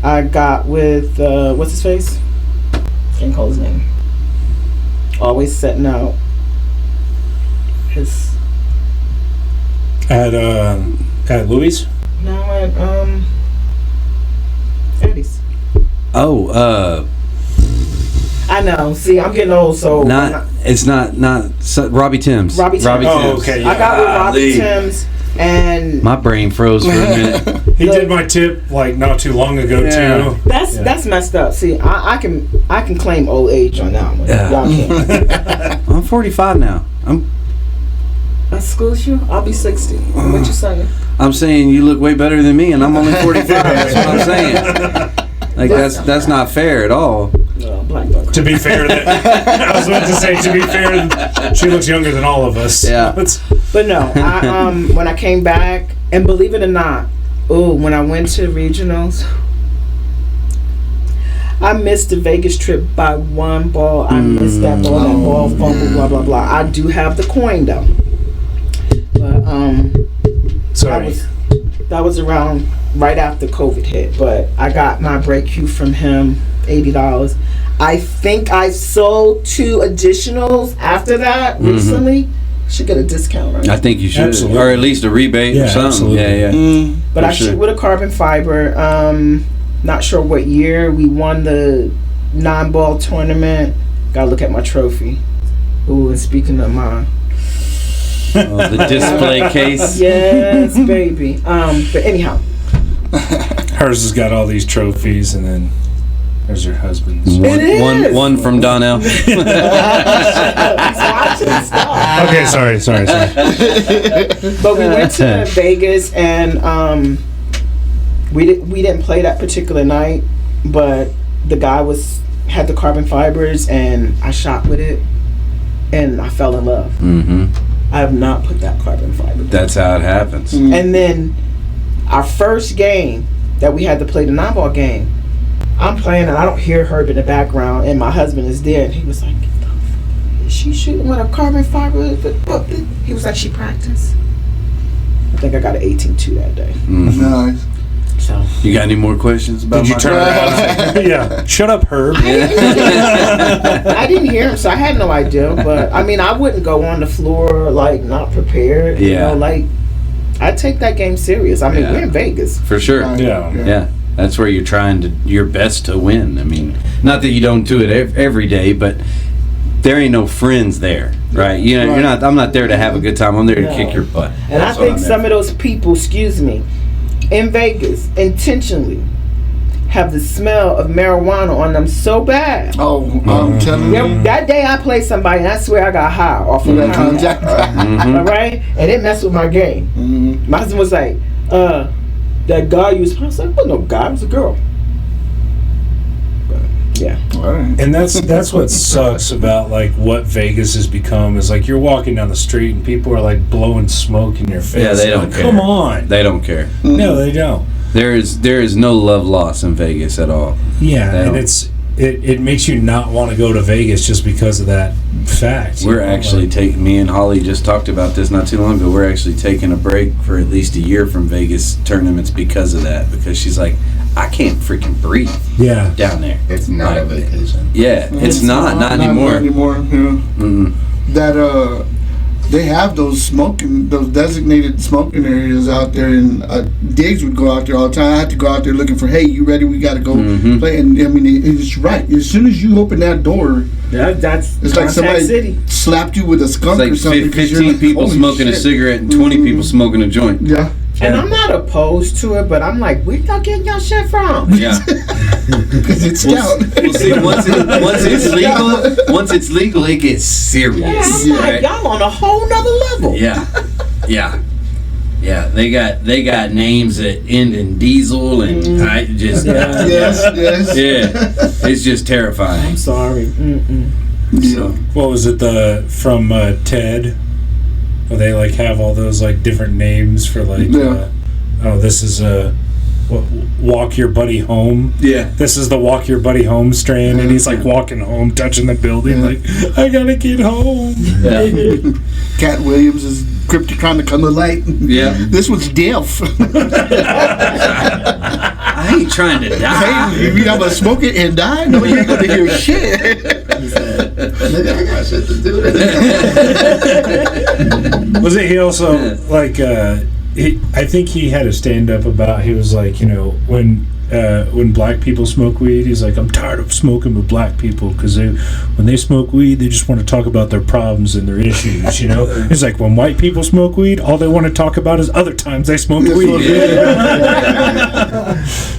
I got with what's his face? Can't call his name. Always setting out his At Louis? no at Oh, I know. See, I'm getting old, so it's not Robbie Timms. Robbie Timms. Oh, okay. Yeah. I got with Robbie Timms, and my brain froze for a minute. He did my tip like not too long ago too. That's messed up. See, I can claim old age on that one. Yeah. Y'all can't. I'm 45 now. That schools you? I'll be 60. What you saying? I'm saying you look way better than me, and I'm only 45. That's what I'm saying. Like that's not fair at all. Black buck. To be fair, I was about to say, to be fair, she looks younger than all of us. Yeah. But no, when I came back, and believe it or not, when I went to regionals, I missed the Vegas trip by one ball. I missed that ball. That ball fumble. Blah blah blah. I do have the coin though. But sorry. That was around right after COVID hit. But I got my break cue from him, $80. I think I sold 2 additionals after that recently. Should get a discount, right? I think you should, Absolutely. or at least a rebate or something. Absolutely. Yeah. But I shoot with a carbon fiber. Not sure what year we won the 9-ball tournament. Gotta look at my trophy. Ooh, and speaking of mine. The display case. Yes, baby. But anyhow. Hers has got all these trophies, and then there's her husband's. One from Donnell. He's watching stuff. Okay, sorry. But we went to Vegas, and we didn't play that particular night, but the guy had the carbon fibers, and I shot with it, and I fell in love. Mm-hmm. I have not put that carbon fiber. That's how it happens. And then our first game that we had to play, the 9-ball game, I'm playing and I don't hear Herb in the background, and my husband is there, and he was like, "Is she shooting with a carbon fiber?" He was like, "She practiced." I think I got an 18-2 that day. Mm-hmm. Nice. So You got any more questions about Did you turn around? Yeah. Shut up, Herb. I didn't hear him, so I had no idea. But I mean, I wouldn't go on the floor like not prepared. You know, like I take that game serious. I mean, we're in Vegas. For sure. Yeah. That's where you're trying your best to win. I mean, not that you don't do it every day, but there ain't no friends there, right? You know, you're not. I'm not there to have a good time. I'm there to kick your butt. And I think some of those people, in Vegas, intentionally have the smell of marijuana on them so bad. Oh, I'm telling you. That day I played somebody, and I swear I got high off of that contact. All right, and it messed with my game. My husband was like, "That guy you was," I was like, "Well, no guy, it was a girl." Yeah. And that's what sucks about like what Vegas has become is like you're walking down the street and people are like blowing smoke in your face. Yeah, they don't like, care. Come on. They don't care. No, they don't. There is no love lost in Vegas at all. Yeah, and it makes you not want to go to Vegas just because of that fact. We're actually taking, me and Holly just talked about this not too long ago, we're actually taking a break for at least a year from Vegas tournaments because of that, because she's like, I can't freaking breathe down there. It's not a vacation. Yeah, it's not anymore. Not anymore, yeah. That they have those designated smoking areas out there, and Diggs would go out there all the time. I had to go out there looking for, hey, you ready? We got to go play. And I mean, it's right. As soon as you open that door, it's like somebody slapped you with a skunk It's or like something. 15 people smoking a cigarette and 20 people smoking a joint. Yeah. And I'm not opposed to it, but I'm like, where y'all getting y'all shit from? Yeah. Because it's scout. Well, see, once it's legal, it gets serious. Yeah, I'm like, y'all on a whole nother level. Yeah. They got names that end in diesel, and I just Yes. it's just terrifying. I'm sorry. So, What was it from Ted? Where they like have all those like different names for like this is walk your buddy home. Yeah. This is the walk your buddy home strand, and he's like walking home, touching the building, like I gotta get home. Yeah. Cat Williams is Crypticon the light. Yeah. This was deaf. I ain't trying to die. Hey, you gonna smoke it and die? No, you ain't gonna hear shit. Nigga, I got shit to do. Was it he also like I think he had a stand up about, he was like, you know, when when black people smoke weed, he's like, I'm tired of smoking with black people because when they smoke weed, they just want to talk about their problems and their issues, you know? He's like, when white people smoke weed, all they want to talk about is other times they smoked weed.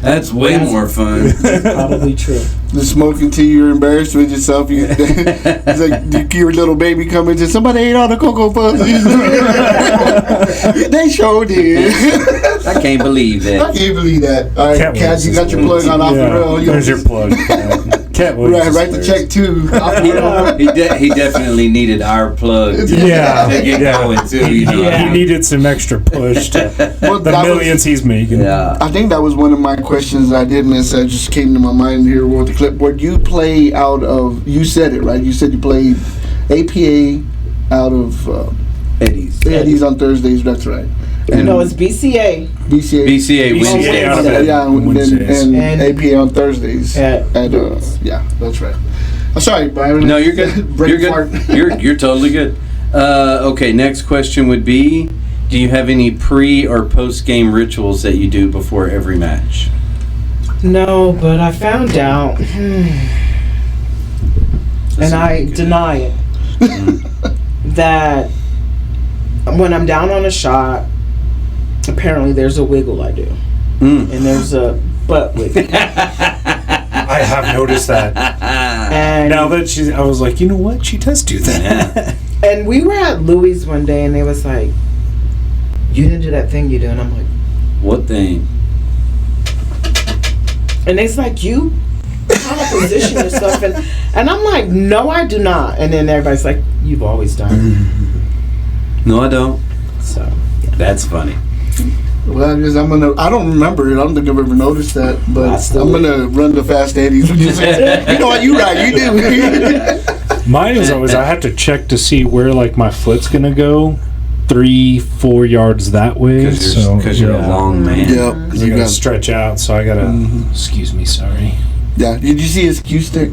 That's way more fun. Probably true. The smoking till you're embarrassed with yourself. It's like your little baby coming to somebody ate all the Cocoa Puffs. They sure did. I can't believe that. I can't believe that. All right, Cat Cat, you got your plug on off the rail. There's your plug. Cat Write the check too. He definitely needed our plug to get going too. You know? He needed some extra push to the millions he's making. Yeah. I think that was one of my questions I did miss. That just came to my mind here with the clipboard. You play out of, you said it, right? You said you played APA out of Eddie's on Thursdays. That's right. And no, it's BCA. BCA Wednesday. out of and APA on Thursdays. Yeah, that's right. I'm sorry, Byron. No, you're good. You're good. You're totally good. Okay, next question would be, do you have any pre or post game rituals that you do before every match? No, but I found out, and I deny it, that when I'm down on a shot, apparently there's a wiggle I do. And there's a butt wiggle. I have noticed that. And now that I was like, you know what? She does do that. Yeah. And we were at Louis one day, and they was like, you didn't do that thing you do. And I'm like, What thing? and it's like, you kind of position yourself. And I'm like, no, I do not. And then everybody's like, you've always done it. No, I don't. So, That's funny. Well, I don't remember it. I don't think I've ever noticed that. But I'm gonna run the Fast Eddie's. You know what? You right. You do. Mine is always, I have to check to see where like my foot's gonna go 3-4 yards that way. Because you're a long man. Yeah. Because you gotta stretch out, so I gotta. Excuse me, sorry. Yeah. Did you see his cue stick?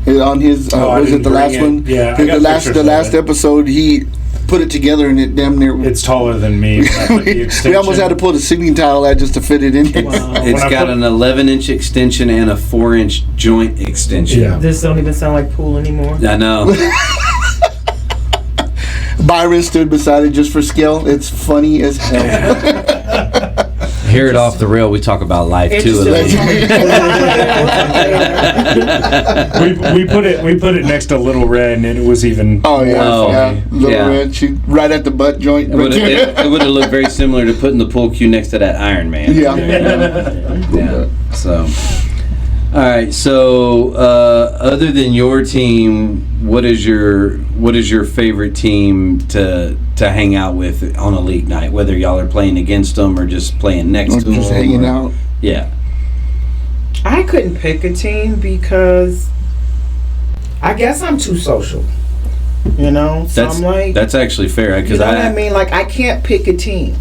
On his was it the last one? Yeah, the last episode he put it together and it damn near. It's taller than me. We almost had to pull the singing towel out just to fit it in. Wow. It's got an 11-inch extension and a 4-inch joint extension. Yeah. this don't even sound like pool anymore. I know. Byron stood beside it just for scale. It's funny as hell. Hear it off the rail. We talk about life too. we put it next to Little Red, and it was even. Oh yeah, Oh, yeah. Little yeah. Red, she right at the butt joint. It would have looked very similar to putting the pool cue next to that Iron Man. Yeah. Yeah. So, all right. So, other than your team, what is your favorite team to hang out with on a league night? Whether y'all are playing against them or just playing next to them, Just hanging out. Yeah. I couldn't pick a team because I guess I'm too social. You know? So I'm like, That's actually fair you because know what I mean? Like, I can't pick a team.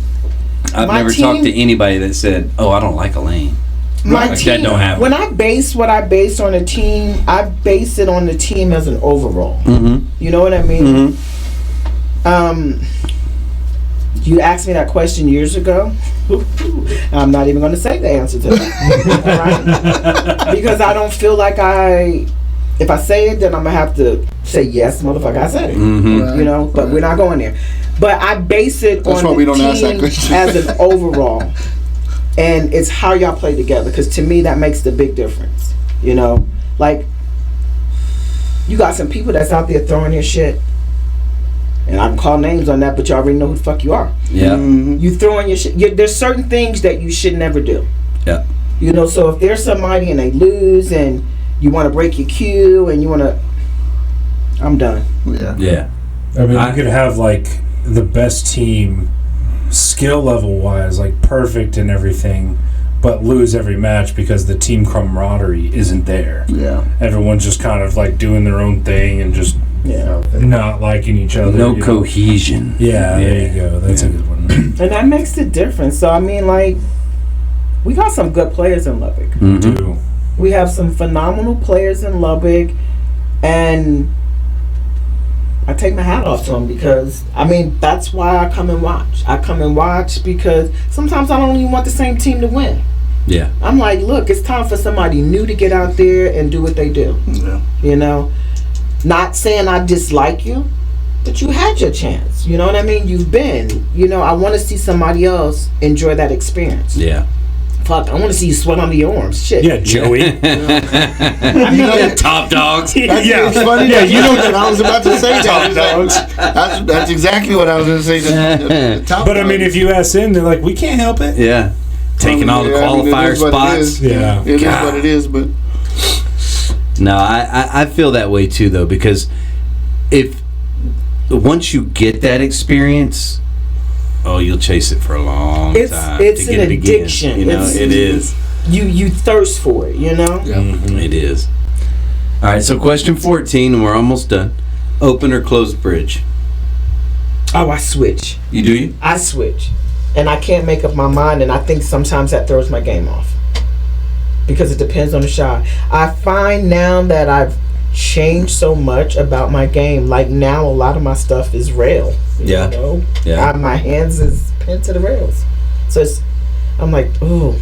I've My never talked to anybody that said, "Oh, I don't like Elaine." My Like, team, that don't happen. when I base what I base on a team, I base it on the team as an overall. Mm-hmm. You know what I mean? You asked me that question years ago. I'm not even going to say the answer to that. Right? Because I don't feel like if I say it, then I'm going to have to say, yes, motherfucker, I said it. Mm-hmm. You know, but we're not going there. But I base it That's why on we the don't ask that team question. as an overall. And it's how y'all play together. Because to me, that makes the big difference. You know? Like, you got some people that's out there throwing their shit. And I can call names on that, but you already know who the fuck you are. Yeah. You throwing your shit. There's certain things that you should never do. Yeah. You know, so if there's somebody and they lose and you want to break your cue and you want to... I'm done. Yeah. Yeah. I mean, you could have like the best team, skill level wise, like perfect and everything, but lose every match because the team camaraderie isn't there. Yeah. Everyone's just kind of like doing their own thing and just not liking each other. No cohesion. Yeah, there you go. That's a good one. And that makes the difference. So, I mean, like, we got some good players in Lubbock. Do. We have some phenomenal players in Lubbock, and I take my hat off to them because, I mean, that's why I come and watch. I come and watch because sometimes I don't even want the same team to win. Yeah. I'm like, look, it's time for somebody new to get out there and do what they do. Yeah. You know, not saying I dislike you, but you had your chance. You know what I mean? You've been. You know, I want to see somebody else enjoy that experience. Yeah. Fuck, I want to see you sweat under your arms. Shit. Yeah, Joey. Top dogs. It's funny. Yeah, you know that I was about to say Top dogs. That's exactly what I was going to say. The top But I mean, if you ask them, they're like, we can't help it. Yeah. Taking all the Yeah, I mean, it qualifier is what it spots. is. Yeah. It is what it is, but No, I feel that way too, though, because if once you get that experience, you'll chase it for a long time. It's to an get it again. addiction. You know, it is. You thirst for it. You know. yeah. It is. All right, so question 14, and we're almost done. Open or closed bridge? Oh, I switch. You do you? I switch, and I can't make up my mind, and I think sometimes that throws my game off because it depends on the shot. I find now that I've changed so much about my game. Like now, a lot of my stuff is rail. Yeah. You know? Yeah. My hands is pinned to the rails, so I'm like, oh,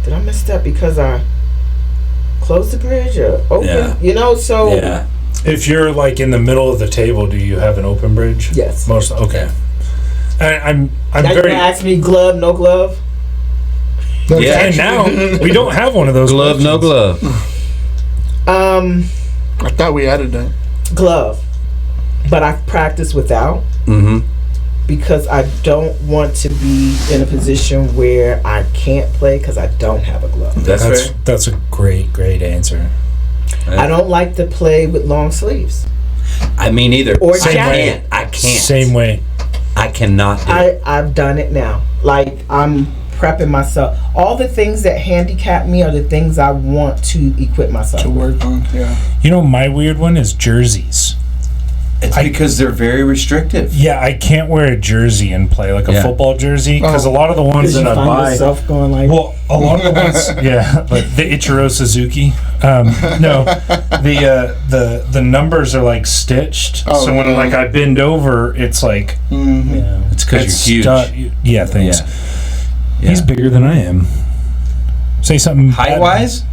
did I mess up because I closed the bridge or open? Yeah. You know, so Yeah. If you're like in the middle of the table, do you have an open bridge? yes. Most okay. I'm Now you very. gonna ask me glove, no glove? Yeah. And now we don't have one of those. Glove, no glove. I thought we added that. Glove, but I've practiced without Mm-hmm. because I don't want to be in a position where I can't play because I don't have a glove. That's a great answer. I don't like to play with long sleeves. I mean, either. Or I jacket. can't. Same way. I cannot do it. I've done it now. Like I'm prepping myself. All the things that handicap me are the things I want to equip myself To with. work on, yeah. You know, my weird one is jerseys. It's because they're very restrictive. Yeah, I can't wear a jersey and play like a Yeah. football jersey because a lot of the ones Because that you I find buy. yourself going like, Well, a lot of the ones, yeah, like the Ichiro Suzuki. No, the numbers are like stitched. Oh, so when yeah. like I bend over, it's like yeah. It's because you're huge. Yeah, thanks. Yeah. He's bigger than I am. Say something Height wise?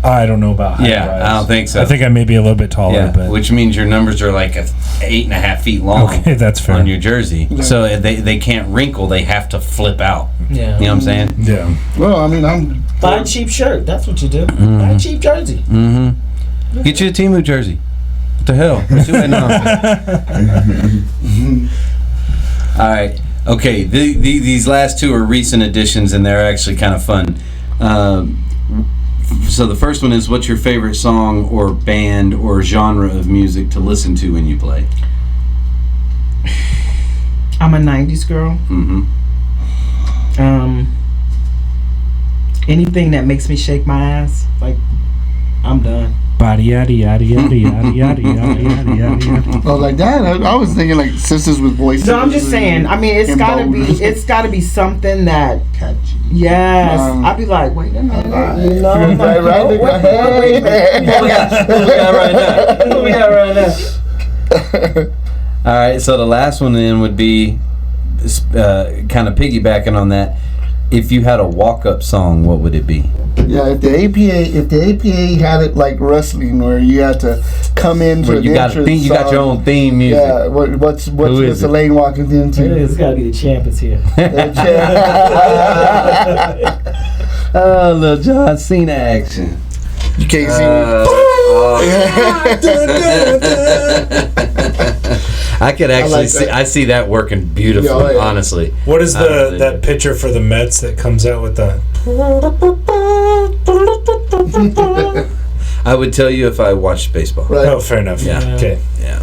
I don't know about height. Yeah, I don't think so. I think I may be a little bit taller, Yeah, but which means your numbers are like 8.5 feet long. okay, that's fair. On your jersey, so they can't wrinkle. They have to flip out. Yeah. You know what I'm saying? Yeah. Well, I mean, I'm. Buy a cheap shirt. That's what you do. Buy a cheap jersey. Mm-hmm. Get you a Temu jersey. What the hell? What you waiting on? All right. Okay. These last two are recent additions, and they're actually kind of fun. So the first one is, what's your favorite song or band or genre of music to listen to when you play? I'm a 90s girl. Mm-hmm. Anything that makes me shake my ass, like, I'm done. Body yada yada yada yada yada yada yada yada yada. Oh, like that. I was thinking like Sisters with Voices. No, I'm just saying. I mean, it's gotta be something that. Catchy. Yes, I'd be like, wait a minute, you know, I'm like, Right, oh, right, wait a minute. What we got right now? All right, so the last one then would be kind of piggybacking on that. If you had a walk-up song, what would it be? Yeah, if the APA had it like wrestling, where you had to come in for Where you the got entrance you got your song. own theme music. Yeah, what's is Miss it? Elaine walking into? It's gotta be the champions here. Oh, little John Cena action. You can't see I could actually like see. that. I see that working beautifully. Yeah, oh, yeah. Honestly, What is I really that do. picture for the Mets that comes out with the? I would tell you if I watched baseball. Right. Oh, fair enough. Yeah. Okay. Yeah.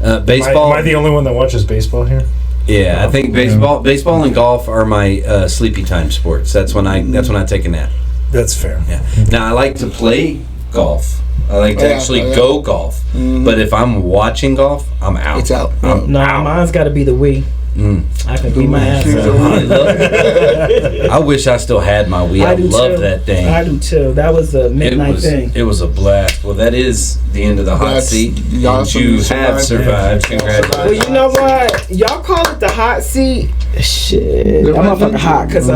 Am Baseball. I the only one that watches baseball here? Yeah, I think baseball and golf are my sleepy time sports. That's when I take a nap. That's fair. Yeah. Now I like to play golf. I like to actually go golf. But if I'm watching golf, I'm out. It's out. I'm No, out. mine's gotta be the Wii. I could beat my ass She's up. I wish I still had my Wii. I do love too. that thing. I do too. That was a midnight thing. It was a blast. Well, that is the end of the hot seat. y'all And you have survived. survived. Congratulations. Well, you know what? Y'all call it the hot seat. Shit, that motherfucker hot. Cause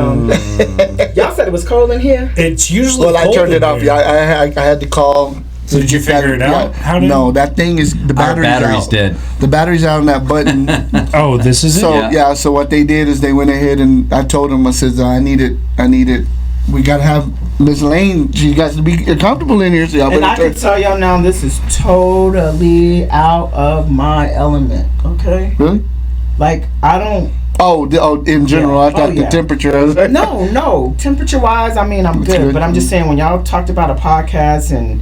y'all said it was cold in here. It's usually Well, I cold turned in it off. here. Yeah, I had to call. So did you figure it out? How did No, that thing is the Our battery's battery's out. dead. The battery's out on that button. Oh, this is So it. yeah, so what they did is they went ahead and I told them, I said, I need it. We gotta have Miss Elaine. She got to be comfortable in here. So y'all And I better can tell y'all now, this is totally out of my element. Okay, Really? like I don't. In general, Yeah. I thought Oh, the yeah. temperature. I was like, No. Temperature wise, I mean, I'm That's good. good. But I'm just saying, when y'all talked about a podcast and,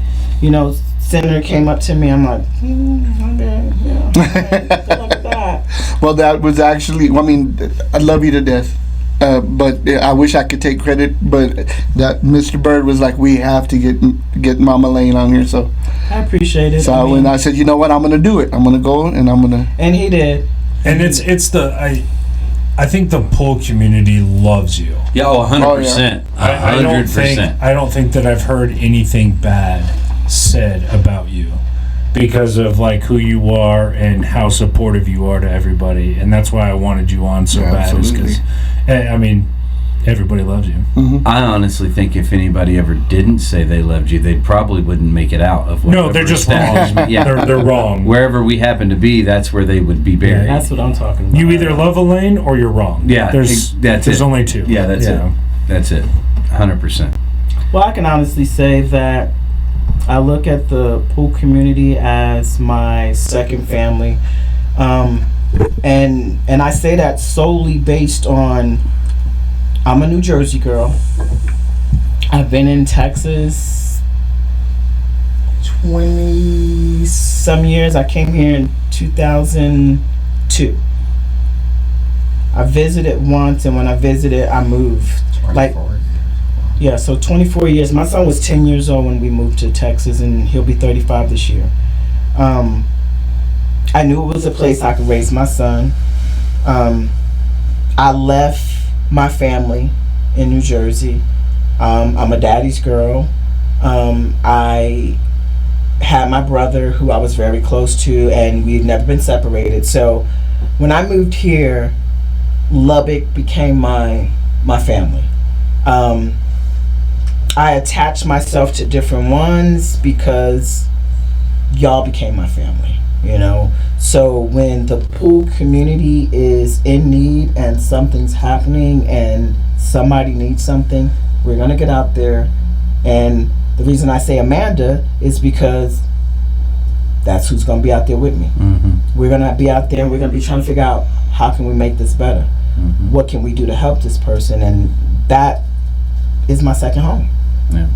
Senator came up to me, I'm like, okay, yeah. Good luck with that. Well, that was actually. I mean, I love you to death. But I wish I could take credit. But that Mr. Bird was like, we have to get Mama Elaine on here. So I appreciate it. So when I said, you know what, I'm gonna do it. I'm gonna go and I'm gonna. And he did. And I think the pool community loves you. Yeah, 100%. I don't think that I've heard anything bad said about you because of like who you are and how supportive you are to everybody, and that's why I wanted you on so bad. Absolutely. Because I mean, everybody loves you. I honestly think if anybody ever didn't say they loved you, they probably wouldn't make it out of whatever No, they're just wrong. establishment. Yeah, They're wrong. wherever we happen to be, that's where they would be buried. That's what I'm talking about. You either love Elaine or you're wrong. Yeah, there's that's it. only two. Yeah, that's it. That's it. 100%. Well, I can honestly say that I look at the pool community as my second family, and I say that solely based on I'm a New Jersey girl. I've been in Texas 20 some years. I came here in 2002. I visited once, and when I visited, I moved. Like, yeah, so 24 years. My son was 10 years old when we moved to Texas, and he'll be 35 this year. I knew it was a place I could raise my son. I left my family in New Jersey. I'm a daddy's girl. I had my brother who I was very close to, and we've never been separated. So when I moved here, Lubbock became my family. I attached myself to different ones because y'all became my family, So when the pool community is in need and something's happening and somebody needs something, we're gonna get out there. And the reason I say Amanda is because that's who's gonna be out there with me. Mm-hmm. We're gonna be out there and we're gonna be trying to figure out how can we make this better. Mm-hmm. What can we do to help this person? And that is my second home. Yeah.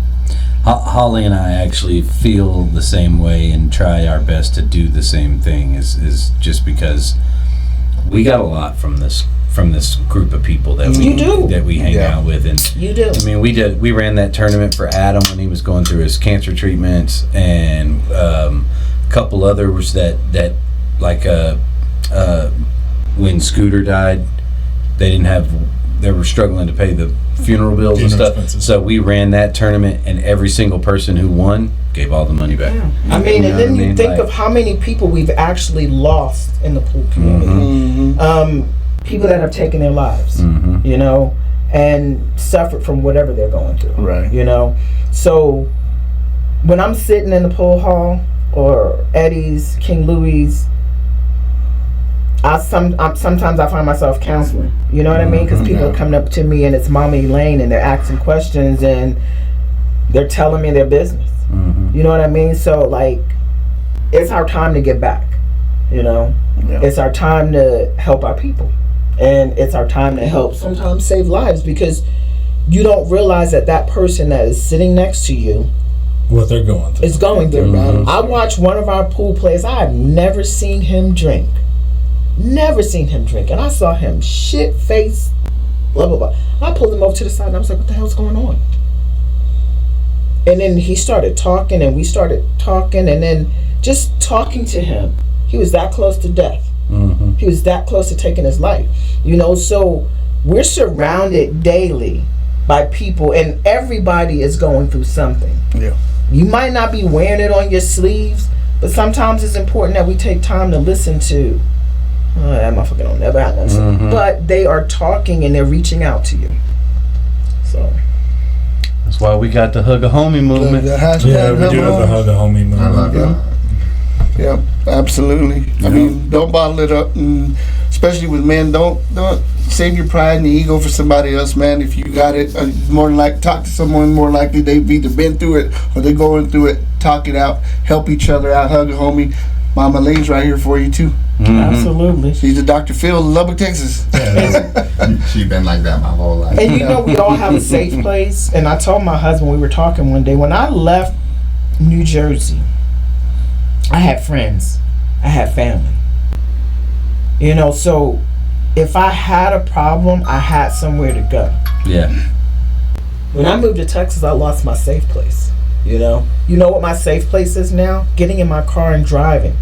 Holly and I actually feel the same way and try our best to do the same thing. Is just because we got a lot from this group of people that we hang out with, and You do. I mean, we ran that tournament for Adam when he was going through his cancer treatments, and a couple others that like when Scooter died, they were struggling to pay the funeral bills and stuff. Expenses. So we ran that tournament, and every single person who won gave all the money back. Yeah. I mean, You and know then what I you mean? think Like- of how many people we've actually lost in the pool community. People that have taken their lives, Mhm. and suffered from whatever they're going through. Right. So when I'm sitting in the pool hall or Eddie's, King Louie's, sometimes I find myself counseling. You know what I mean? Because people are coming up to me and it's Mama Elaine and they're asking questions and they're telling me their business. Mhm. You know what I mean? So like, it's our time to get back. It's our time to help our people, and it's our time to help sometimes save lives, because you don't realize that person that is sitting next to you What they're going through. is going through. I watched one of our pool players. I have never seen him drink. Never seen him drink. And I saw him shit face, blah, blah, blah. I pulled him over to the side and I was like, what the hell's going on? And then he started talking and we started talking, and then just talking to him. He was that close to death. Mhm. He was that close to taking his life. You know, so we're surrounded daily by people, and everybody is going through something. Yeah. You might not be wearing it on your sleeves, but sometimes it's important that we take time to listen to. That motherfucker don't never have nothing. But they are talking and they're reaching out to you. So That's why we got the Hug a Homie movement. Yeah, we do have the hug a homie movement. I love that. Yeah, absolutely. I mean, don't bottle it up, and especially with men, don't save your pride and ego for somebody else, man. If you got it, more than like talk to someone. More likely they've either been through it or they're going through it. Talk it out, help each other out. Hug a homie. Mama Elaine's right here for you too. absolutely. She's a Dr. Phil in Lubbock, Texas. She's been like that my whole life. And you know, we all have a safe place. And I told my husband, we were talking one day, when I left New Jersey, I had friends, I had family. You know, so if I had a problem, I had somewhere to go. Yeah. When I moved to Texas, I lost my safe place. You know what my safe place is now? Getting in my car and driving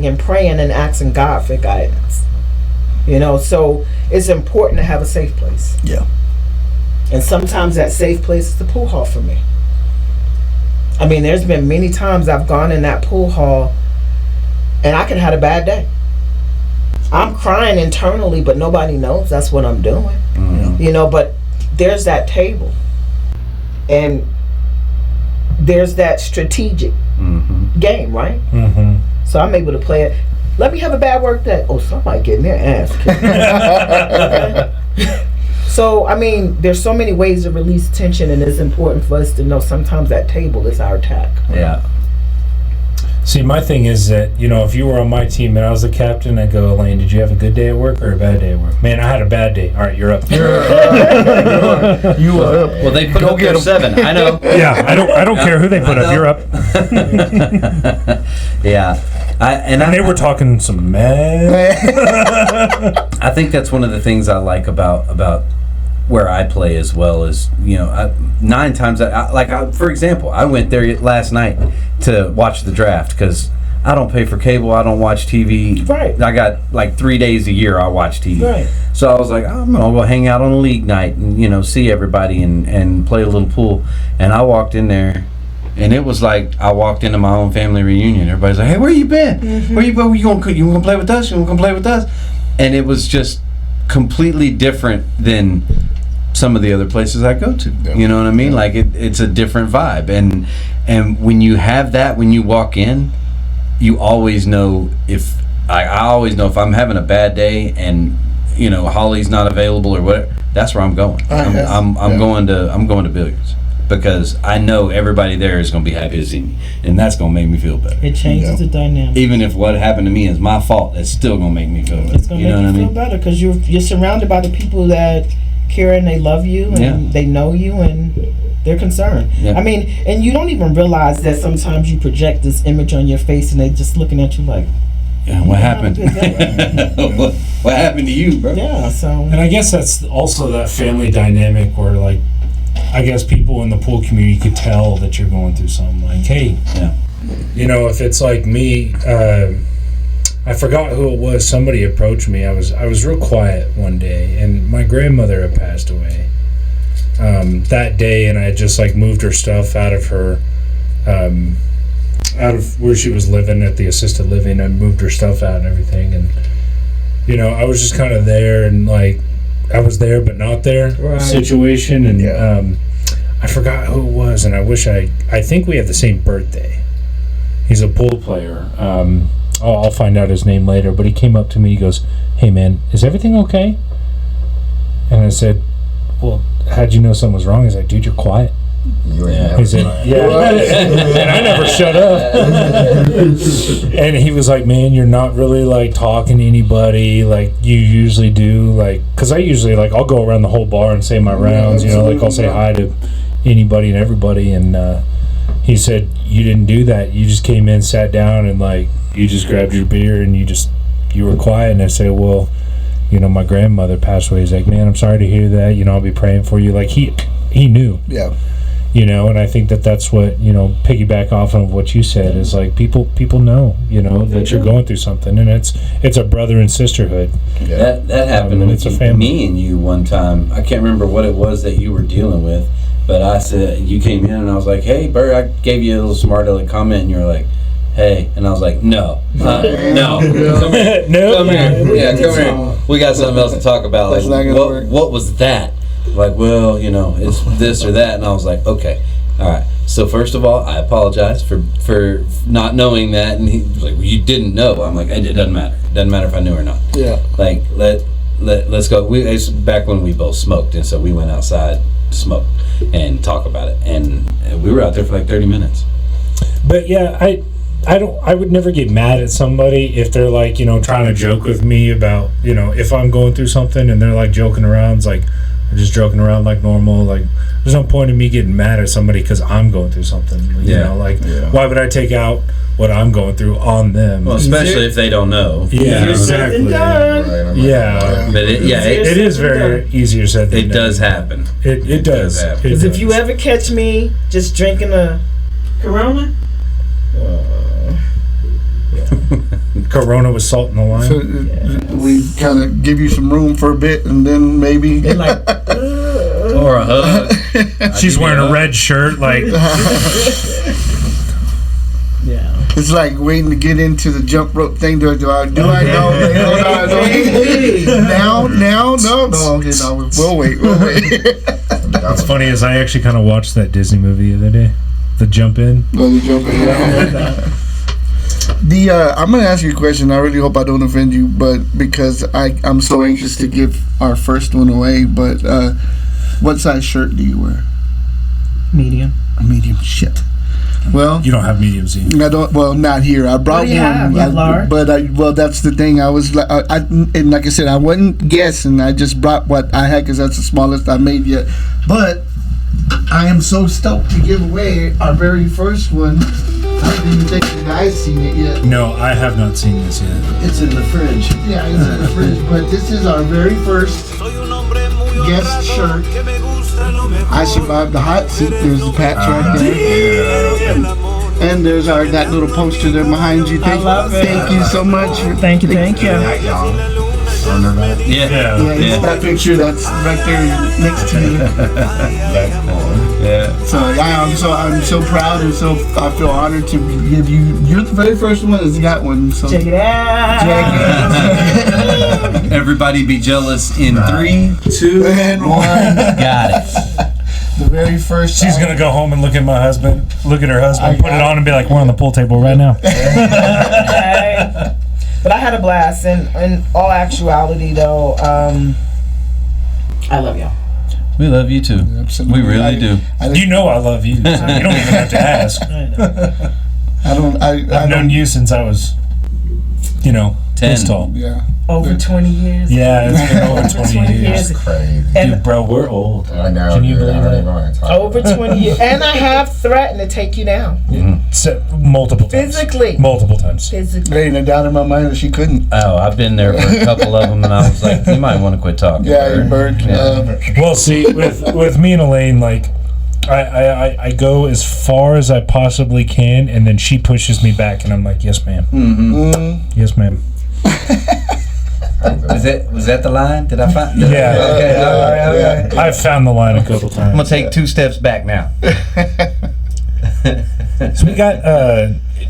and praying and asking God for guidance. You know, so it's important to have a safe place. Yeah. And sometimes that safe place is the pool hall for me. I mean, there's been many times I've gone in that pool hall and I could have had a bad day. I'm crying internally, but nobody knows that's what I'm doing. You know, but there's that table. And there's that strategic game, right? So I'm able to play it. Let me have a bad work day. Oh, somebody getting their ass kicked. So, I mean, there's so many ways to release tension, and it's important for us to know sometimes that table is our attack. Yeah. See, my thing is that, you know, if you were on my team and I was the captain, I'd go, Elaine, did you have a good day at work or a bad day at work? Man, I had a bad day. All right, you're up. You are up. Well, they put up their 7. I know. Yeah, I don't care who they put up. You're up. Yeah. And they were talking some mad. I think that's one of the things I like about where I play as well is, you know, 9 times, for example, I went there last night to watch the draft because I don't pay for cable, I don't watch TV. Right. I got like 3 days a year I watch TV. Right. So I was like, I'm gonna go hang out on a league night and, you know, see everybody and play a little pool. And I walked in there and it was like I walked into my own family reunion. Everybody's like, hey, where you been? Where you been? You gonna play with us? You wanna come play with us? And it was just completely different than some of the other places I go to. You know what I mean? Like it's a different vibe. And when you have that, when you walk in, you always know if I always know if I'm having a bad day and, you know, Holly's not available or whatever, that's where I'm going. I'm going to billiards because I know everybody there is going to be happy to see me, and that's going to make me feel better. It changes the dynamic. Even if what happened to me is my fault, it's still going to make me feel better. It's going to make you feel better because you're surrounded by the people that care and they love you and they know you and they're concerned. I mean, and you don't even realize that sometimes you project this image on your face and they just looking at you like, what happened? What happened to you, bro? Yeah, so. And I guess that's also that family dynamic where, like, I guess people in the pool community could tell that you're going through something. Like, hey, you know, if it's like me, I forgot who it was. Somebody approached me. I was real quiet one day, and my grandmother had passed away that day, and I had just like moved her stuff out of her, out of where she was living at the assisted living. I moved her stuff out and everything, and you know, I was just kind of there, and like I was there but not there situation, and I forgot who it was, and I think we have the same birthday. He's a pool player. I'll find out his name later, but he came up to me, he goes, hey man, is everything okay? And I said, well, how'd you know something was wrong? He's like, dude, you're quiet. He said, and I never shut up. And he was like, man, you're not really like talking to anybody like you usually do, like, because I usually like I'll go around the whole bar and say my rounds, you know, like I'll say hi to anybody and everybody. And he said, you didn't do that. You just came in, sat down, and like you just grabbed your beer and you were quiet. And I said, well, you know, my grandmother passed away. He's like, man, I'm sorry to hear that. You know, I'll be praying for you. Like he knew. Yeah. You know, and I think that's what, you know, piggyback off of what you said is like people know, you know, that you're going through something, and it's a brother and sisterhood. That happened with it's a family. me and you one time. I can't remember what it was that you were dealing with, but I said, you came in and I was like, hey, Bert, I gave you a little smart aleck comment, and you were like, hey, and I was like, no, no, come here. No. Come here. Yeah, come here. We got something else to talk about. That's not Like, gonna work. what was that? Like, well, you know, it's this or that, and I was like, okay, all right. So first of all, I apologize for not knowing that, and he was like, well, you didn't know. I'm like, it doesn't matter. It doesn't matter if I knew or not. Yeah. Like, let's go. It's back when we both smoked, and so we went outside to smoke and talk about it, and we were out there for like 30 minutes. But yeah, I would never get mad at somebody if they're like, you know, trying to joke with me about, you know, if I'm going through something and they're like joking around. It's like, I'm just joking around like normal. Like, there's no point in me getting mad at somebody because I'm going through something. You know, like, why would I take out what I'm going through on them? Well, especially if they don't know. Yeah, exactly. Yeah, But it is very easier said than it done. does happen. It does. happen. Because if you ever catch me just drinking a Corona, Corona with salt in the lime. So we kind of give you some room for a bit, and then maybe. they're like, Or a hug. She's wearing a red shirt, like. yeah. It's like waiting to get into the jump rope thing. Do I know? Now? No. Okay, no. We'll wait. It's funny as I actually kind of watched that Disney movie the other day, The Jump In. I'm gonna ask you a question. I really hope I don't offend you, but because I'm so anxious to give our first one away. But what size shirt do you wear? Medium. A medium. Shit. Well, You don't have medium Z. I don't. Well, not here. I brought What do you one. have? You have large? Well, that's the thing. I was like, and like I said, I wasn't guessing. I just brought what I had because that's the smallest I made yet. But I am so stoked to give away our very first one. I don't even think you guys seen it yet. No, I have not seen this yet. It's in the fridge. Yeah, it's in the fridge. But this is our very first guest shirt. I survived the hot seat. There's the patch right there. And there's that little poster there behind you. I love it. Thank you so much. Thank you. Yeah. It's that picture that's right there next to you. Yeah. So I'm so proud and I feel honored to give you. You're the very first one that's got one. So Check it out. Everybody be jealous in 3, 2, and 1. Got it. The very first. She's gonna go home and look at her husband, put it on, and be like, "We're on the pool table right now." But I had a blast, and in all actuality, though, I love y'all. We love you too. Absolutely. We really do. You know I love you. So you don't even have to ask. I've known you since I was, 10. this tall. Yeah. Over 20 years. Yeah, it's been over 20 years. Crazy. And Dude, bro, we're old. I know. Can you dude, believe I don't that? even want to talk over about 20 years. And I have threatened to take you down. Multiple times. Physically. Multiple times. Physically. There ain't no doubt in my mind that she couldn't. Oh, I've been there for a couple of them, and I was like, you might want to quit talking. Yeah, you bird. Well, see, with me and Elaine, like, I go as far as I possibly can, and then she pushes me back, and I'm like, yes, ma'am. Yes, ma'am. Was that the line? Did I find? Yeah. Okay. All right. I've found the line a couple I'm gonna times. take 2 steps back now. So we got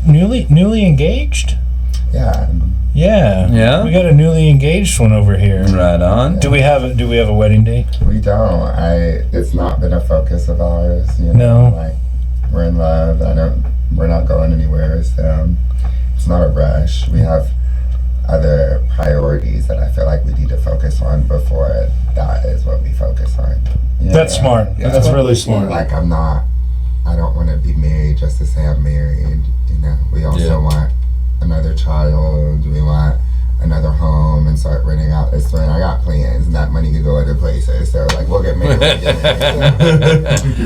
newly engaged. Yeah. Yeah. Yeah? We got a newly engaged one over here. Right on. Do we have a wedding date? We don't. It's not been a focus of ours. You know, No. like we're in love. We're not going anywhere. So it's not a rush. We have other priorities that I feel like we need to focus on before that is what we focus on. You That's know? smart. Yeah. That's really smart. Like I don't want to be married just to say I'm married. You know, we also want another child. We want another home and start renting out this one. I got plans, and that money could go other places. So like we'll get married.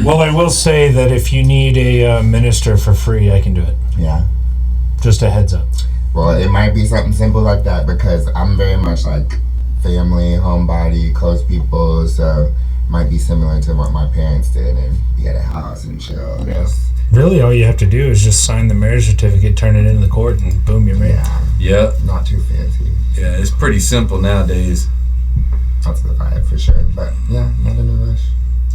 Well, I will say that if you need a minister for free, I can do it. Yeah. Just a heads up. Well, it might be something simple like that because I'm very much like family, homebody, close people. So might be similar to what my parents did and be at a house and chill. Yes. Really, all you have to do is just sign the marriage certificate, turn it into the court, and boom, you're married. Yeah. Yep. Not too fancy. Yeah, it's pretty simple nowadays. That's the vibe for sure. But yeah, not in a rush.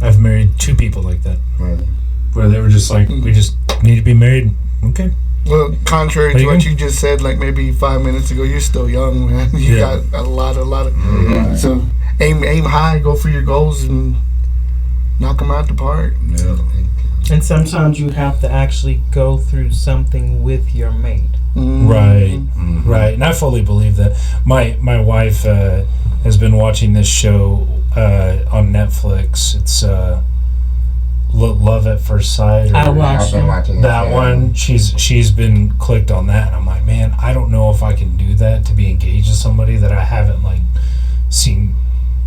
I've married 2 people like that, Really. where they were just like, we just need to be married. Okay. Well, contrary There to you what go. you just said, like maybe 5 minutes ago, you're still young, man. You Yeah. got a lot of. So aim high, go for your goals, and knock them out the park. Yeah. And sometimes you have to actually go through something with your mate. Right, right, and I fully believe that. My wife has been watching this show on Netflix. It's Love at First Sight. Or I watched I've been watching that it, one. She's been clicked on that, and I'm like, man, I don't know if I can do that, to be engaged with somebody that I haven't like seen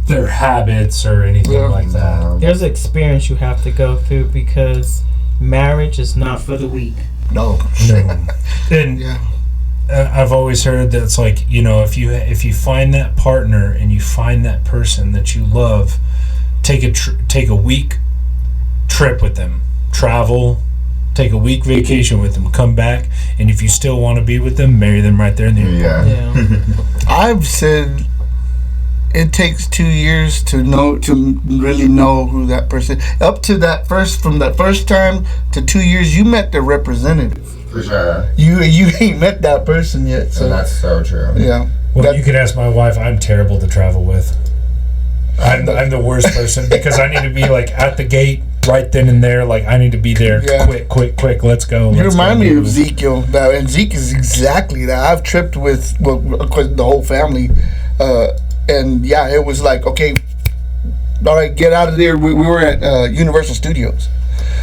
their habits or anything like that. There's experience you have to go through because marriage is not for the weak. No. No. And Yeah. I've always heard that it's like, you know, if you find that partner and you find that person that you love, take a week trip with them, travel, take a week vacation with them, come back, and if you still want to be with them, marry them right there in the airport. Yeah. I've said it takes 2 years to really know who that person. Up to from that first time to 2 years, you met the representative. For sure. You ain't met that person yet. So And that's so true. yeah. Well, you could ask my wife. I'm terrible to travel with. I'm the worst person because I need to be like at the gate right then and there. Like I need to be there. Yeah. Quick. Let's go. You let's remind go. me of Ezekiel, and Zeke is exactly that. I've tripped with, well, of course, the whole family, and yeah, it was like, okay, all right, get out of there. We were at Universal Studios.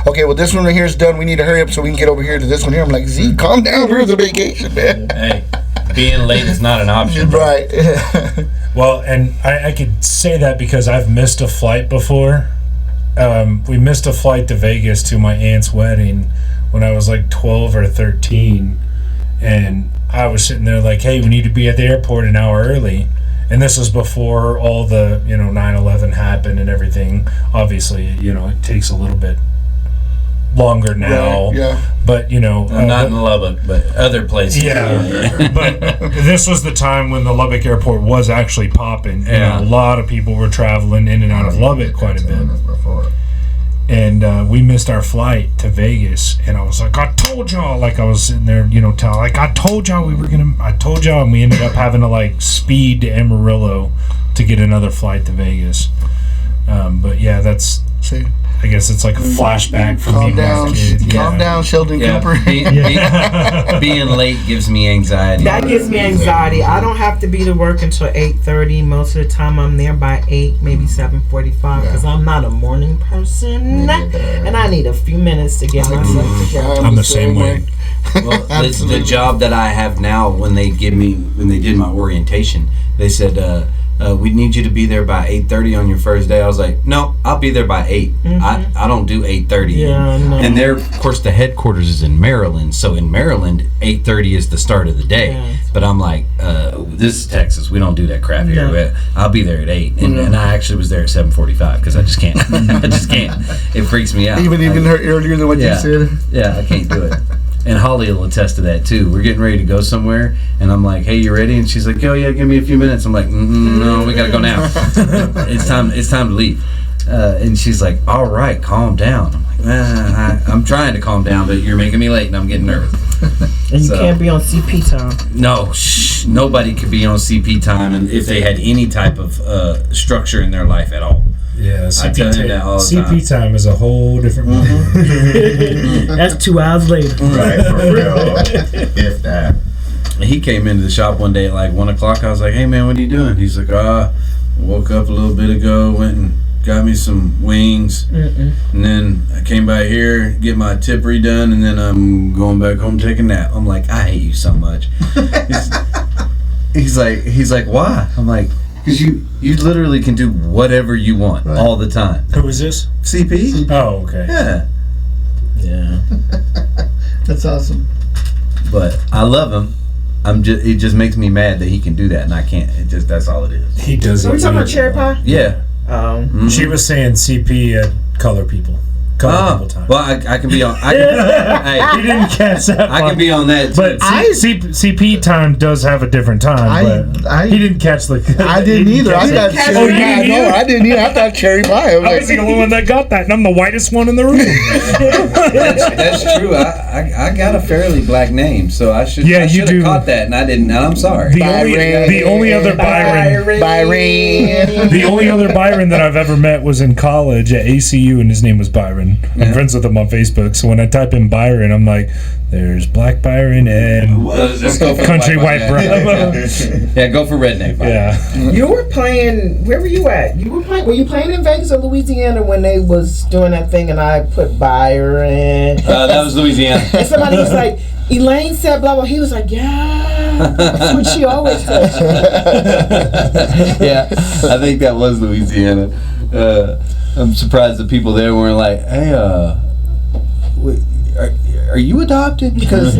Okay, well, this one right here is done. We need to hurry up so we can get over here to this one here. I'm like, Zeke, calm down. We're on a vacation, man. Hey, being late is not an option. Right. Well, and I could say that because I've missed a flight before. We missed a flight to Vegas to my aunt's wedding when I was like 12 or 13. And I was sitting there like, hey, we need to be at the airport an hour early. And this was before all the, 9/11 happened and everything. Obviously, it takes a little bit longer now. Right, yeah. But, Not in Lubbock, but other places. Yeah, but this was the time when the Lubbock airport was actually popping. Yeah. A lot of people were traveling in and out of Lubbock quite a bit. And we missed our flight to Vegas, and I was like, I told y'all, like I was sitting there, telling, like, I told y'all I told y'all, and we ended up having to like speed to Amarillo to get another flight to Vegas. But yeah, that's, See, I guess it's like a flashback for me. calm when I down, was a kid. calm down, Sheldon Yeah, Cooper. being late gives me anxiety. That gives me anxiety. I don't have to be to work until 8:30. Most of the time, I'm there by 8, maybe 7:45, because I'm not a morning person, and I need a few minutes to get myself together. I'm the same way. Well, the job that I have now, when they did my orientation, they said, we need you to be there by 8:30 on your first day. I was like, no, I'll be there by 8. I don't do 8:30. Yeah, no. And there, of course, the headquarters is in Maryland. So in Maryland, 8:30 is the start of the day. Yeah. But I'm like, this is Texas. We don't do that crap here. No. I'll be there at 8. And I actually was there at 7:45 because I just can't. I just can't. It freaks me out. Even earlier than what Yeah. you said. Yeah, I can't do it. And Holly will attest to that too. We're getting ready to go somewhere, and I'm like, "Hey, you ready?" And she's like, "Oh yeah, give me a few minutes." I'm like, "No, we gotta go now. It's time to leave." And she's like, "All right, calm down." I'm like, I'm trying to calm down, but you're making me late, and I'm getting nervous. And you So- can't be on CP time. No, nobody could be on CP time, and if they had any type of structure in their life at all. Yeah, I tell him that all the CP time is a whole different That's 2 hours later. Right, for real. If that. He came into the shop one day at like 1 o'clock. I was like, "Hey man, what are you doing?" He's like, woke up a little bit ago, went and got me some wings, and then I came by here, get my tip redone, and then I'm going back home to take a nap. I'm like, I hate you so much. He's like, why? I'm like, because you literally can do whatever you want all the time. Who is this? CP? Oh, okay. Yeah. Yeah. That's awesome. But I love him. It just makes me mad that he can do that and I can't. That's all it is. He does it. Are we talking about cherry pie? Yeah. She was saying CP at Color People. Color People time. Well, I can be on. Hey, You didn't catch that. I can be on that. But CP time does have a different time. But he didn't catch the. I didn't either. I thought cherry pie. No, I didn't either. I thought cherry pie. I was the only one that got that, and I'm the whitest one in the room. That's true. I got a fairly black name, so I should have caught that, and I didn't. And I'm sorry. The only other Byron. The only other Byron that I've ever met was in college at ACU, and his name was Byron. I'm friends with him on Facebook, so when I type in Byron, I'm like, there's Black Byron and Country White Bravo. Yeah, go for redneck Byron. Yeah. You were playing. Where were you at? Were you playing in Vegas or Louisiana when they was doing that thing? And I put Byron. That was Louisiana. And somebody was like, Elaine said blah blah. He was like, yeah, that's what she always says. Yeah, I think that was Louisiana. I'm surprised the people there weren't like, hey, are you adopted? Because,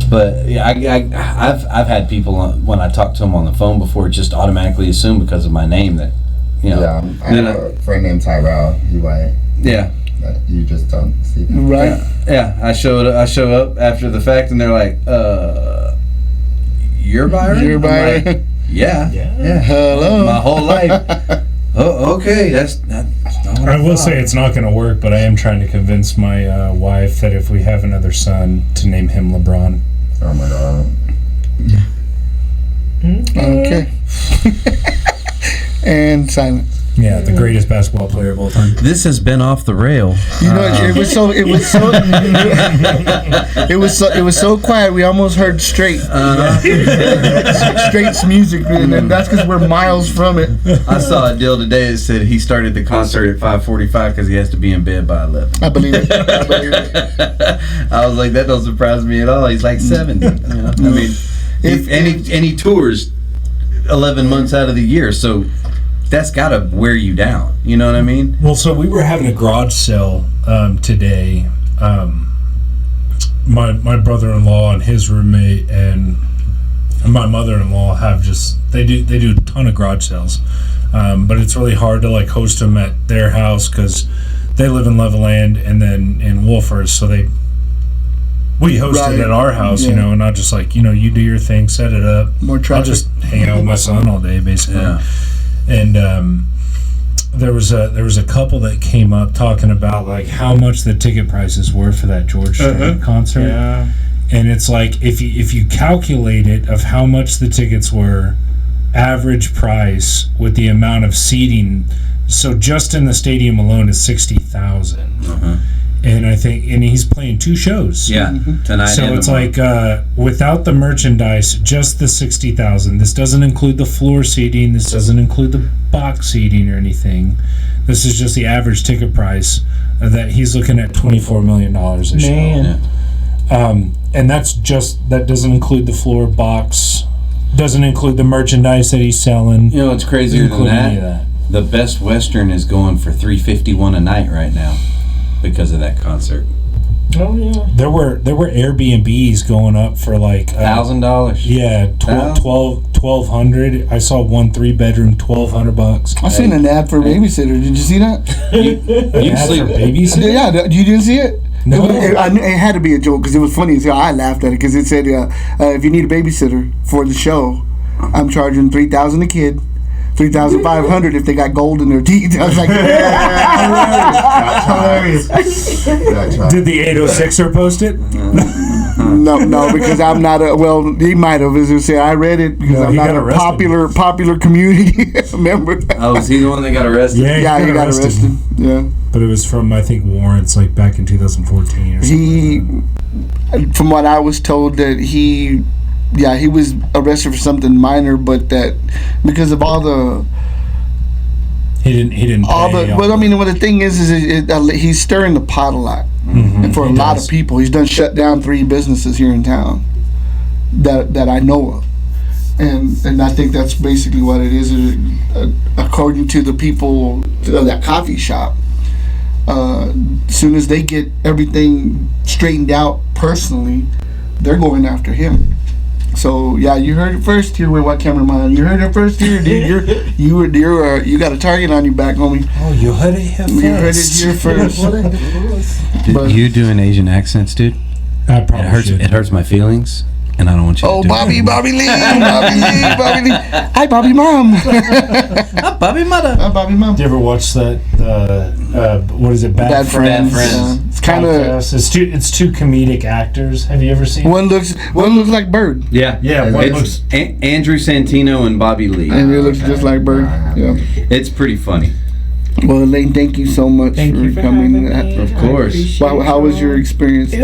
but yeah, I've had people when I talk to them on the phone before just automatically assume because of my name that, you know. Yeah, I have a friend named Tyrell. He white. Yeah. You just don't see them. Right. Yeah. I show up after the fact, and they're like, "You're Byron." You're Byron. Like, yeah. Hello. My whole life. Oh, okay. That's not what I will say it's not going to work, but I am trying to convince my wife that if we have another son, to name him LeBron. Oh my god. Okay. And silent. Yeah, the greatest basketball player of all time. This has been off the rail. You know, it was so quiet. We almost heard straight. Straight's music, and that's because we're miles from it. I saw a deal today that said he started the concert at 5:45 because he has to be in bed by 11. I believe it. I was like, that don't surprise me at all. He's like 70. You know? I mean, and he tours 11 months out of the year, so that's got to wear you down. You know what I mean? Well, so we were having a garage sale today. My brother-in-law and his roommate and my mother-in-law have they do a ton of garage sales, but it's really hard to like host them at their house because they live in Levelland and then in Wolfers, so we host it at our house, you know, and not just like, you know, you do your thing, set it up. More traffic. I'll just hang out with my son all day, basically. Yeah. And there was a couple that came up talking about like how much the ticket prices were for that George Strait concert. Yeah. And it's like if you calculate it of how much the tickets were, average price with the amount of seating, so just in the stadium alone is $60,000. And I think, and he's playing 2 shows. Yeah, tonight. So it's like without the merchandise, just the $60,000. This doesn't include the floor seating. This doesn't include the box seating or anything. This is just the average ticket price that he's looking at $24 million a show. And that doesn't include the floor, box, doesn't include the merchandise that he's selling. You know what's crazier than that? The Best Western is going for $351 a night right now because of that concert. Oh yeah. There were Airbnbs going up for like $1,000. Yeah, $1,200. I saw one 3-bedroom, $1,200. I seen an ad for a babysitter. Did you see that? You sleep for babysitter? Yeah, you didn't see it? No. It had to be a joke because it was funny as hell. I laughed at it because it said, if you need a babysitter for the show, I'm charging $3,000 a kid. $3,500 if they got gold in their teeth. I was like, hilarious. Did the 806er post it? No, because I'm not he might have, as I said, I read it because I'm not a popular community member. Oh, is he the one that got arrested? Yeah, he got arrested. Yeah. But it was from, I think, warrants like back in 2014 or something. From what I was told, that he was arrested for something minor, but that because of all the he didn't all the well, I mean, what the thing is he's stirring the pot a lot, and for a lot of people, he's done shut down 3 businesses here in town that I know of, and I think that's basically what it is. According to the people of that coffee shop, as soon as they get everything straightened out personally, they're going after him. So yeah, you heard it first here with what cameraman. You heard it first here, dude. You got a target on your back, homie. Oh, you heard it here first. You heard it here first. Dude, you doing Asian accents, dude? I probably should. It hurts my feelings, and I don't want you to do Bobby it. Bobby Lee. Hi, Bobby Mom. Hi, Bobby Mother. Hi, Bobby Mom. Did you ever watch that? What is it? Bad Friends. It's kind of. It's two comedic actors. Have you ever seen? One looks like Bird. Yeah. Yeah. It's Andrew Santino and Bobby Lee. And it looks just like Bird. Yeah. It's pretty funny. Well, Elaine, thank you so much for coming. Of course. How was your experience?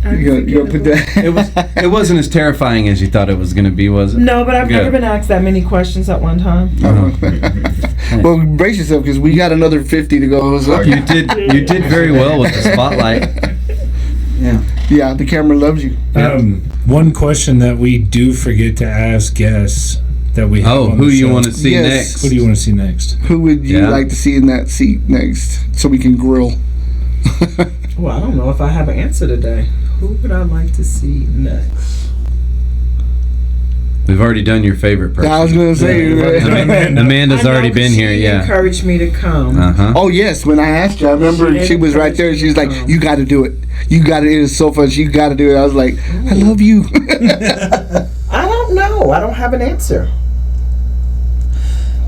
You gonna put that? It wasn't as terrifying as you thought it was going to be, was it? No, but I've never been asked that many questions at one time. Well, brace yourself because we got another 50 to go. So. You did very well with the spotlight. Yeah, the camera loves you. One question that we do forget to ask guests that we have on who the you show. want to see next? Who do you want to see next? Who would you like to see in that seat next so we can grill? Well, I don't know if I have an answer today. Who would I like to see next? We've already done your favorite person. I was going to say. Amanda's already been here, She yeah. encouraged me to come. Uh-huh. Oh, yes. When I asked you, I remember she was right there. She was like, you got to do it. You got to. It is so fun. You got to do it. I was like, I love you. I don't know. I don't have an answer.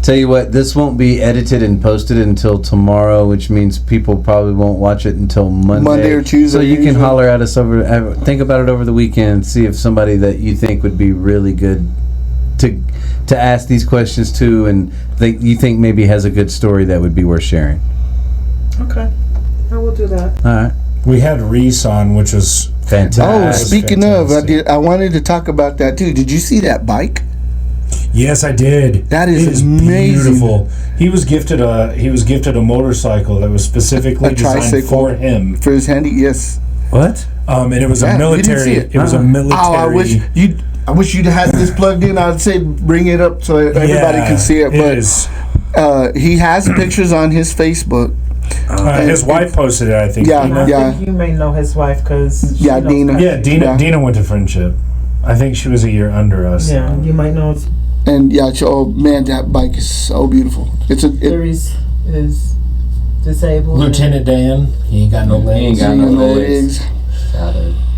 Tell you what, this won't be edited and posted until tomorrow, which means people probably won't watch it until Monday or Tuesday. So you can usually. holler at us think about it over the weekend, see if somebody that you think would be really good to ask these questions to, and you think maybe has a good story that would be worth sharing. Okay. I will do that. All right. We had Reese on, which was Fantastic. Oh, speaking of, I wanted to talk about that too. Did you see that bike? Yes, I did. That is amazing. Beautiful. He was gifted a motorcycle that was specifically designed for him. For his handy, yes. What? And it was a military. It was a military. Oh, I wish you'd had this plugged in. I'd say bring it up so everybody can see it. But he has pictures on his Facebook. His wife posted it, I think. Yeah, Dina? I think you may know his wife because Dina. Yeah, Dina went to Friendship. I think she was a year under us. Yeah, you might know. And oh man, that bike is so beautiful. Series is disabled. Lieutenant Dan, he ain't got no legs. He ain't got no legs.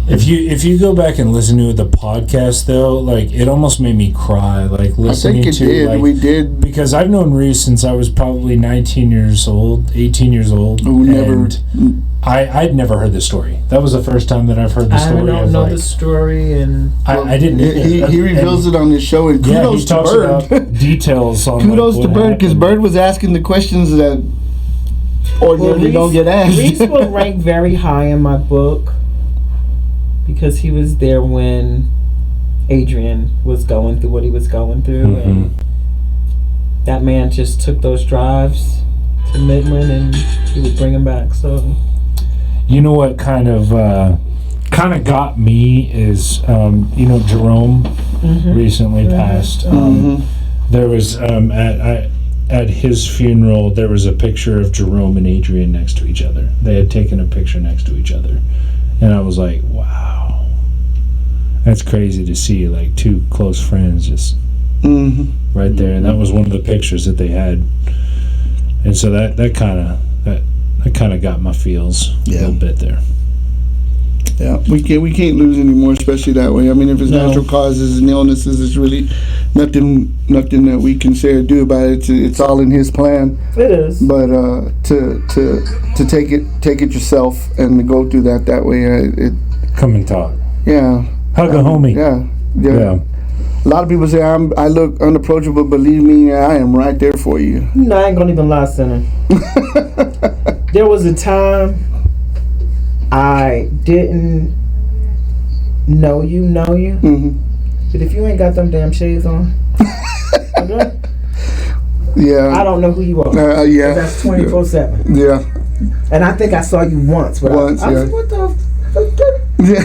If you go back and listen to the podcast though, like it almost made me cry. Like listening I think it did. Like, we did because I've known Reese since I was probably 18 years old. I'd never heard the story. That was the first time that I've heard the story. I don't know the story, and I didn't. He reveals it on his show, and kudos he talks to Bird. about details on kudos like, to Bird because Bird was asking the questions that ordinarily don't get asked. Reese will rank very high in my book because he was there when Adrian was going through what he was going through, and that man just took those drives to Midland, and he would bring him back. So. You know what kind of got me is Jerome recently passed. There was at his funeral there was a picture of Jerome and Adrian next to each other. They had taken a picture next to each other, and I was like, wow, that's crazy to see, like two close friends just right there. And that was one of the pictures that they had, and so that kind of got my feels a little bit there. Yeah, we can't lose anymore, especially that way. I mean, if it's natural causes and illnesses, it's really nothing that we can say or do about it. It's all in His plan. It is. But to take it yourself and to go through that way, Come and talk. Yeah. Hug a homie. Yeah. A lot of people say I look unapproachable. Believe me, I am right there for you. No, I ain't gonna even lie, Sinner. There was a time I didn't know you. But if you ain't got them damn shades on, okay? Yeah. I don't know who you are. Yeah. That's 24/7. Yeah. And I think I saw you once. But I was like, what the fuck? Yeah.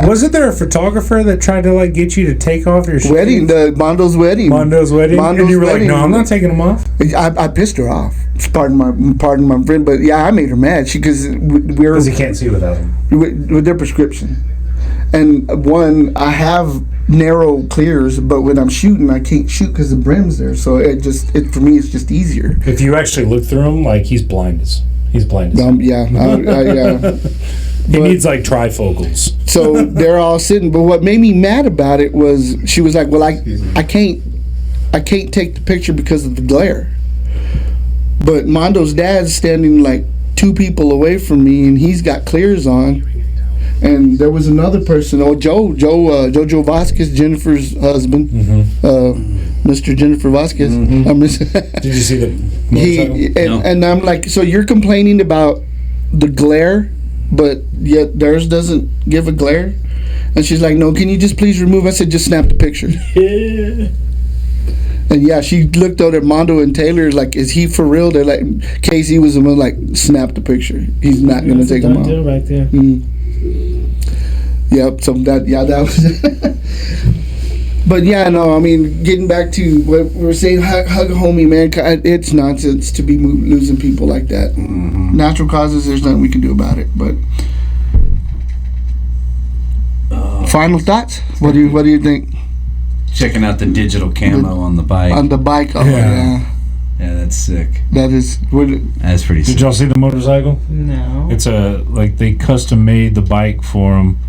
Wasn't there a photographer that tried to like get you to take off your shades? Wedding, Mondo's wedding. And you were like, no, I'm not taking them off. I pissed her off. Pardon my friend, but yeah, I made her mad. Because he can't see without them. With their prescription. And one, I have narrow clears, but when I'm shooting, I can't shoot because the brim's there. So for me, it's just easier. If you actually look through him, like he's blind as Yeah. He needs like trifocals. So they're all sitting. But what made me mad about it was she was like, "Well, I can't take the picture because of the glare." But Mondo's dad's standing like 2 people away from me, and he's got clears on. And there was another person, Jojo Vasquez, Jennifer's husband, Mr. Jennifer Vasquez. Did you see the motorcycle? And I'm like, so you're complaining about the glare, but yet theirs doesn't give a glare? And she's like, no, can you just please remove? I said, just snap the picture. And yeah, she looked out at Mondo and Taylor like, is he for real? They're like, Casey was the one like, snap the picture. He's not going to take him out. Right there. Yep. So that was. But yeah, no. I mean, getting back to what we were saying, hug a homie, man. It's nonsense to be losing people like that. Natural causes. There's nothing we can do about it. But final thoughts. What do you think? Checking out the digital camo on the bike. On the bike. Oh yeah. Yeah, that's sick. That's pretty sick. Did y'all see the motorcycle? No. It's they custom made the bike for him.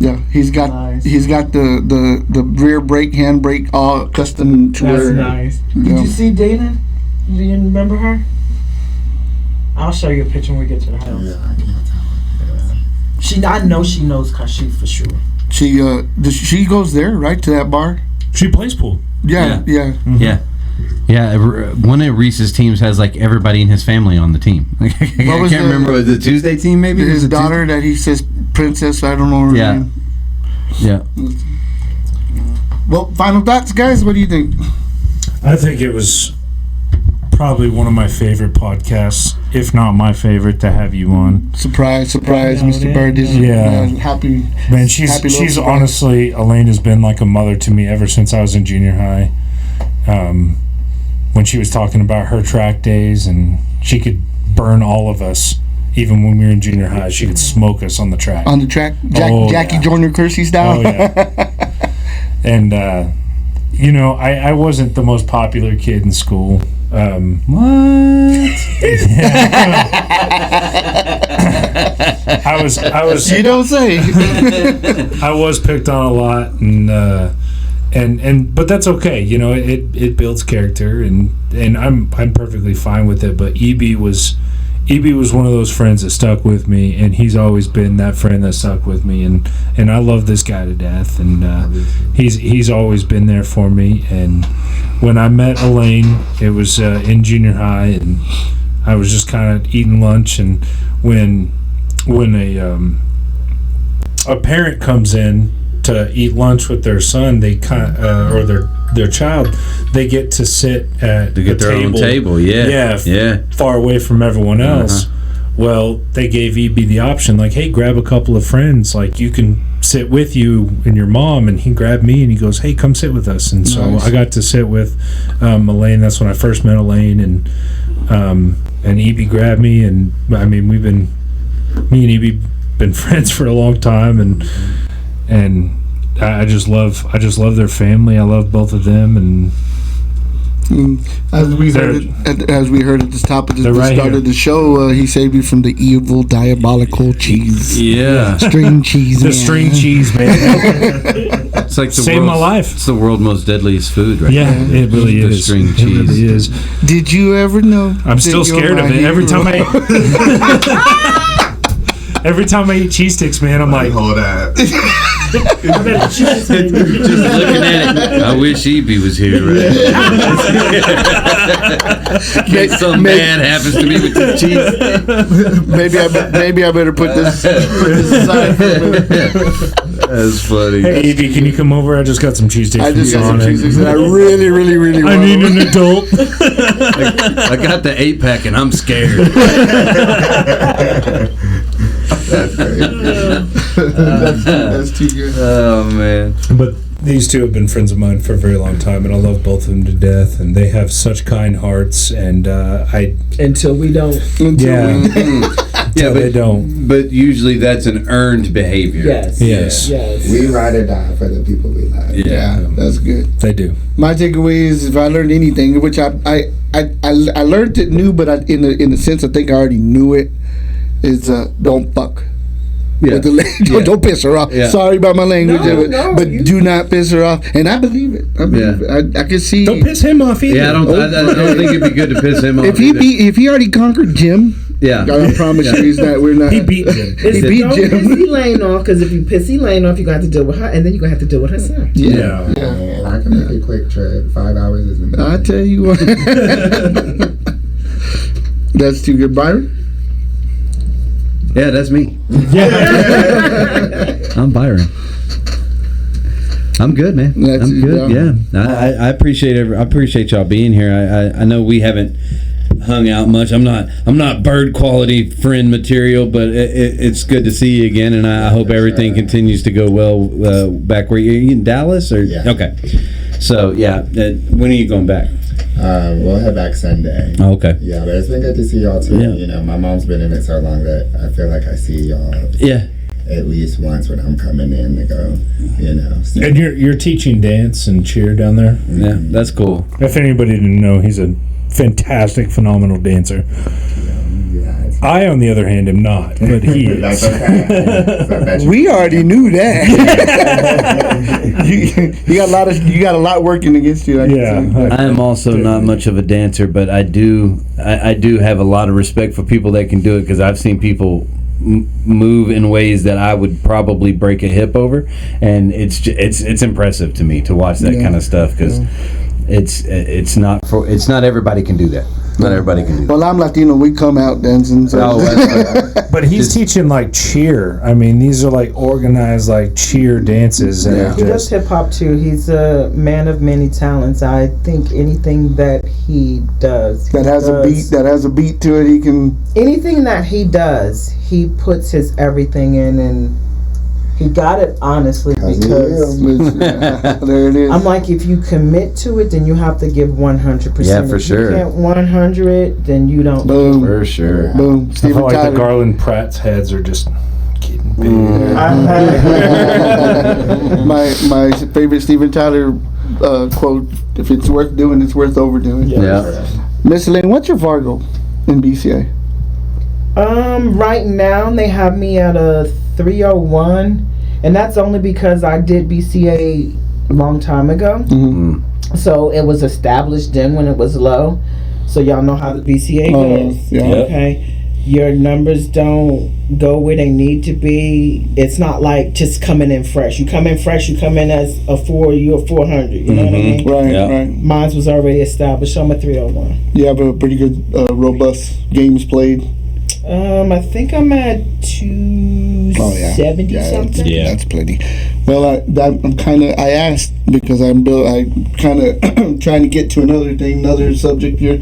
Yeah, he's got the rear brake, hand brake, all custom to That's where. nice. Yeah. Did you see Dana? Do you remember her? I'll show you a picture when we get to the house. Yeah, I can't tell. I know she knows Kashi for sure. She goes there, right, to that bar? She plays pool. Yeah. Yeah. One of Reese's teams has like everybody in his family on the team. I can't remember. Was it the Tuesday team maybe? His daughter that he says Princess, I don't know her name. Yeah. Well, final thoughts, guys. What do you think? I think it was probably one of my favorite podcasts, if not my favorite, to have you on. Surprise, Mr. Bird. Happy. Man, she's honestly, Elaine has been like a mother to me ever since I was in junior high. When she was talking about her track days, and she could burn all of us, even when we were in junior high. She could smoke us on the track. On the track? Jackie Joyner Kersey style? Oh, yeah. And, I wasn't the most popular kid in school. I was. You don't say. I was picked on a lot, but that's okay. It builds character, and I'm perfectly fine with it. But EB was one of those friends that stuck with me, and he's always been that friend that stuck with me, and I love this guy to death, and he's always been there for me. And when I met Elaine, it was in junior high, and I was just kind of eating lunch, and when a parent comes in to eat lunch with their son, they or their child, they get to sit at their own table. Yeah, far away from everyone else. Well, they gave EB the option, like, hey, grab a couple of friends, like you can sit with you and your mom. And he grabbed me and he goes, hey, come sit with us. And so I got to sit with Elaine. That's when I first met Elaine, and EB grabbed me, and I mean, me and EB been friends for a long time, and I just love their family. I love both of them, and as we heard at the top of the start of the show, he saved you from the evil, diabolical cheese. Yeah, string cheese. The string cheese, man. It's like saved my life. It's the world's most deadliest food, right? Yeah, now. It really is. The string cheese. It really is. Did you ever know? I'm still scared of it. Every time I eat cheese sticks, man, I'm like, hold up. Just looking at it, I wish EB was here, right? Some man happens to be with the cheese. Maybe I better put this aside for a minute. That's funny. Hey, Evie, can you come over? I just got some cheese sticks. I just got some cheese sticks, and I really want I need an adult. I got the 8-pack, and I'm scared. That's great. That's too good. Oh man! But these two have been friends of mine for a very long time, and I love both of them to death. And they have such kind hearts, and until we don't. Yeah. until they don't. But usually that's an earned behavior. Yes. Yes. Yes. We ride or die for the people we love. Yeah. That's good. They do. My takeaway is, if I learned anything, which I learned it new, but in a sense I think I already knew it, is don't fuck. Yeah. With the lady. Don't piss her off. Yeah. Sorry about my language, No, but do not piss her off. And I believe it. I believe it. I can see. Don't piss him off either. Yeah, I don't think it'd be good to piss him off. If he already conquered Jim, yeah, I promise you, he's not. We're not. He beat Jim. He beat Don't Jim. piss Elaine off, because if you piss Elaine off, you got to deal with her, and then you're going to have to deal with her son. Yeah. And I can make a quick trip. 5 hours isn't bad. I tell you what. That's too good, Byron. Yeah, that's me. Yeah. I'm Byron. I'm good, man. That's I'm you, good. Byron. Yeah, I appreciate y'all being here. I know we haven't hung out much. I'm not bird quality friend material, but it's good to see you again, and I hope everything continues to go well back where you're in Dallas, or Yeah. okay. So yeah, when are you going back? We'll head back Sunday. Oh, okay. Yeah, but it's been good to see y'all too. Yeah. You know, my mom's been in it so long that I feel like I see y'all Yeah. at least once when I'm coming in to go, you know. So. And you're teaching dance and cheer down there. Yeah, that's cool. If anybody didn't know, he's a fantastic, phenomenal dancer. Yeah, it's, I, on the other hand, am not, but he that's is. okay. So that's We already knew that. you got a lot working against you. I can Yeah. see. I am also not much of a dancer, but I do have a lot of respect for people that can do it, because I've seen people move in ways that I would probably break a hip over, and it's impressive to me to watch that kind of stuff, because it's not everybody can do that. Not everybody can do that. Well, I'm Latino. We come out dancing. So. Oh, that's right. But he's teaching like cheer. I mean, these are like organized like cheer dances. And He does hip hop too. He's a man of many talents. I think anything that he does, that has a beat to it. He can. anything that he does, he puts his everything in, and he got it honestly, because There it is. I'm like, if you commit to it, then you have to give 100%. Yeah, for if sure. you can't 100, then you don't. Boom. For sure. Boom. I Steven feel like Tyler. the Garland Pratt's heads are just getting big. my favorite Steven Tyler quote: "If it's worth doing, it's worth overdoing." Yeah. Miss Elaine, what's your Vargo in BCA? Right now they have me at a 301, and that's only because I did BCA a long time ago. Mm-hmm. So it was established then when it was low. So y'all know how the BCA goes. Yeah. Okay. Your numbers don't go where they need to be. It's not like just coming in fresh. You come in fresh, you come in as a 4, you're a 400. You know what I mean? Right, Yeah. right. Mine was already established. So I'm a 301. You have a pretty good, robust games played. I think I'm at 270 something. That's plenty. Well, I asked because I kind of trying to get to another subject here.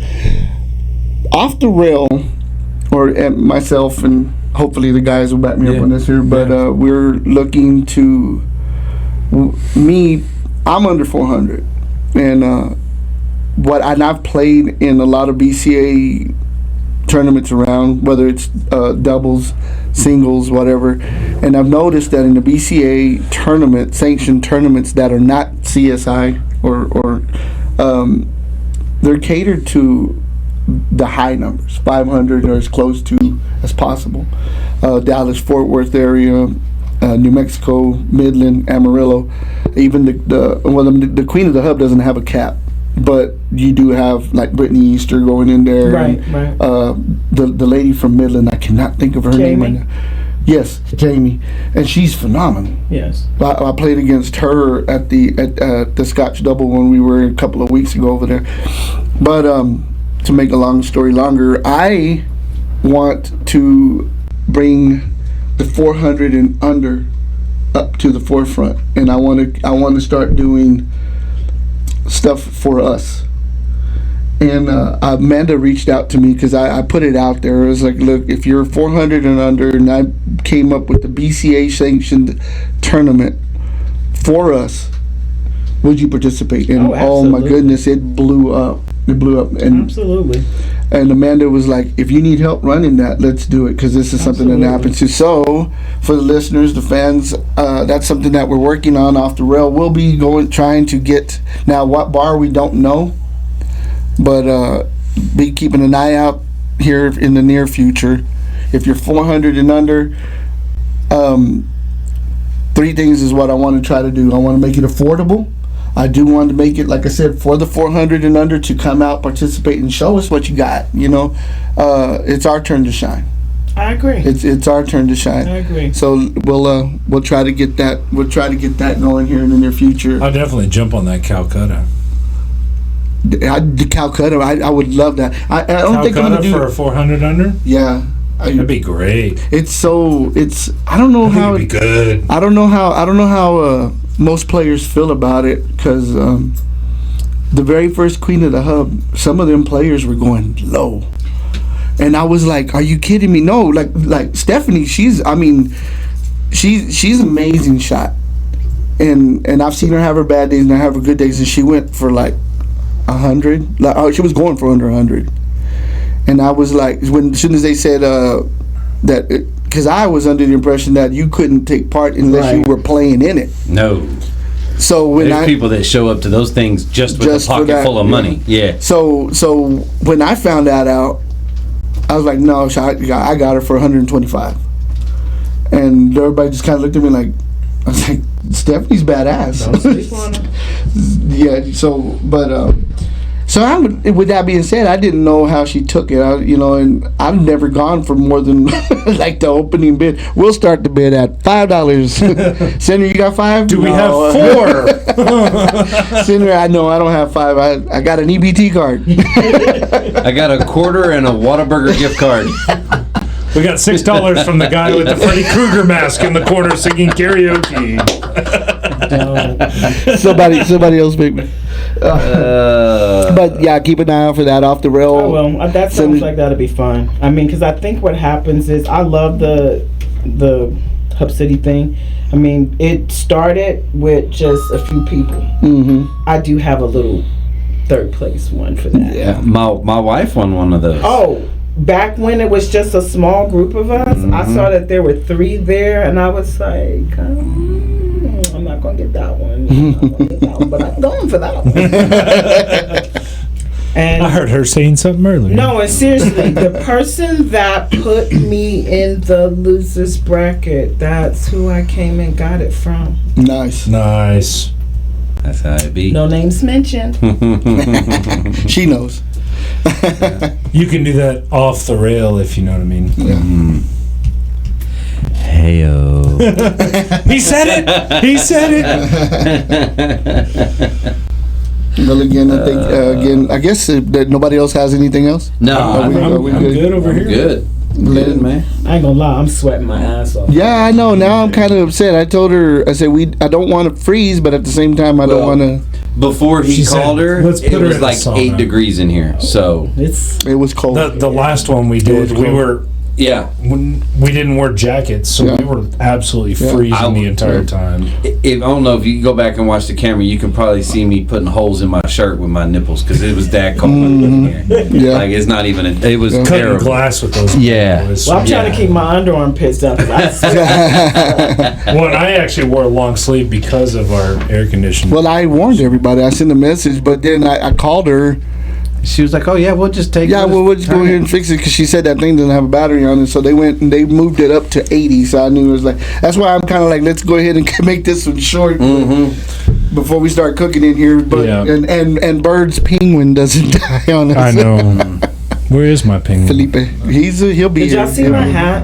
Off the rail, or myself and hopefully the guys will back me up on this here, but we're looking to I'm under 400, and I've played in a lot of BCA tournaments around, whether it's doubles, singles, whatever, and I've noticed that in the BCA tournament, sanctioned tournaments that are not CSI or they're catered to the high numbers, 500 or as close to as possible. Dallas, Fort Worth area, New Mexico, Midland, Amarillo, even the Queen of the Hub doesn't have a cap. But you do have like Brittany Easter going in there. Right, and, right. The lady from Midland, I cannot think of her name right Jamie? now. Yes, Jamie, and she's phenomenal. Yes. I played against her at the Scotch Double when we were a couple of weeks ago over there. But to make a long story longer, I want to bring the 400 and under up to the forefront, and I want to start doing stuff for us. And Amanda reached out to me because I put it out there. It was like, look, if you're 400 and under, and I came up with the BCA sanctioned tournament for us, would you participate? And oh my absolutely. goodness, it blew up. It blew up, and Absolutely. and Amanda was like, "If you need help running that, let's do it because this is something that happens to." So, for the listeners, the fans, that's something that we're working on off the rail. We'll be trying to get now. What bar we don't know, but be keeping an eye out here in the near future. If you're 400 and under, 3 things is what I want to try to do. I want to make it affordable. I do want to make it, like I said, for the 400 and under to come out, participate, and show us what you got. You know, it's our turn to shine. I agree. It's our turn to shine. I agree. So we'll try to get that. We'll try to get that going here in the near future. I'll definitely jump on that Calcutta. The Calcutta, I would love that. I don't think I'm gonna do for a 400 under. Yeah, That'd be great. it's I don't know I think how it'd be good. I don't know how most players feel about it because the very first Queen of the Hub, some of them players were going low, and I was like, "Are you kidding me?" No, like Stephanie, she's amazing shot, and I've seen her have her bad days and I have her good days, and she went for like 100. Like she was going for under 100, and I was like, as soon as they said that. Because I was under the impression that you couldn't take part unless you were playing in it. No. So when There's people that show up to those things just with a pocket full of money. Yeah. So when I found that out, I was like, no, I got her for 125. And everybody just kind of looked at me like, I was like, Stephanie's badass. Don't sleep on her. Yeah. So, but with that being said, I didn't know how she took it. And I've never gone for more than like the opening bid. We'll start the bid at $5. Senator, you got 5? Do we have 4? Senator, I know I don't have 5. I got an EBT card. I got a quarter and a Whataburger gift card. We got $6 from the guy with the Freddy Krueger mask in the corner singing karaoke. Somebody else make me. But yeah, keep an eye out for that off the rail. Oh, well, that sounds like that'll be fun. I mean, because I think what happens is I love the Hub City thing. I mean, it started with just a few people. Mm-hmm. I do have a little third place one for that. Yeah, my wife won one of those. Oh, back when it was just a small group of us, I saw that there were 3 there, and I was like, I'm not gonna get that one. But I'm going for that one. And I heard her saying something earlier. no, and seriously, the person that put me in the losers bracket, that's who I came and got it from. Nice. That's how it be. No names mentioned. She knows. You can do that off the rail if you know what I mean. Yeah. Heyo. He said it. Well, again, I think I guess that nobody else has anything else. No, Are we I'm good over here. Good. Good, man. I ain't gonna lie, I'm sweating my ass off. Yeah, I know. Now I'm kind of upset. I told her, I said, I don't want to freeze, but at the same time, I don't want to. Before he She called said, her, "Let's put it her was in a like sauna." 8 degrees in here. So It was cold. The last one we did, we were yeah. when we didn't wear jackets, so we were absolutely freezing the entire time. If I don't know if you go back and watch the camera, you can probably see me putting holes in my shirt with my nipples because it was that cold in here. Yeah. Like it's not even. It was Cutting terrible. glass with those. Yeah. boys. Well, I'm trying to keep my underarm pits down. 'Cause I sweat. Well, and I actually wore a long sleeve because of our air conditioning. Well, I warned everybody. I sent a message, but then I called her. She was like, "Oh yeah, we'll just take." Yeah, well, we'll just go ahead and fix it because she said that thing doesn't have a battery on it. So they went and they moved it up to 80. So I knew it was like, that's why I'm kind of like, let's go ahead and make this one short before we start cooking in here. But and Bird's penguin doesn't die on us. I know. Where is my penguin? Felipe, he'll be Did here. y'all see my hat?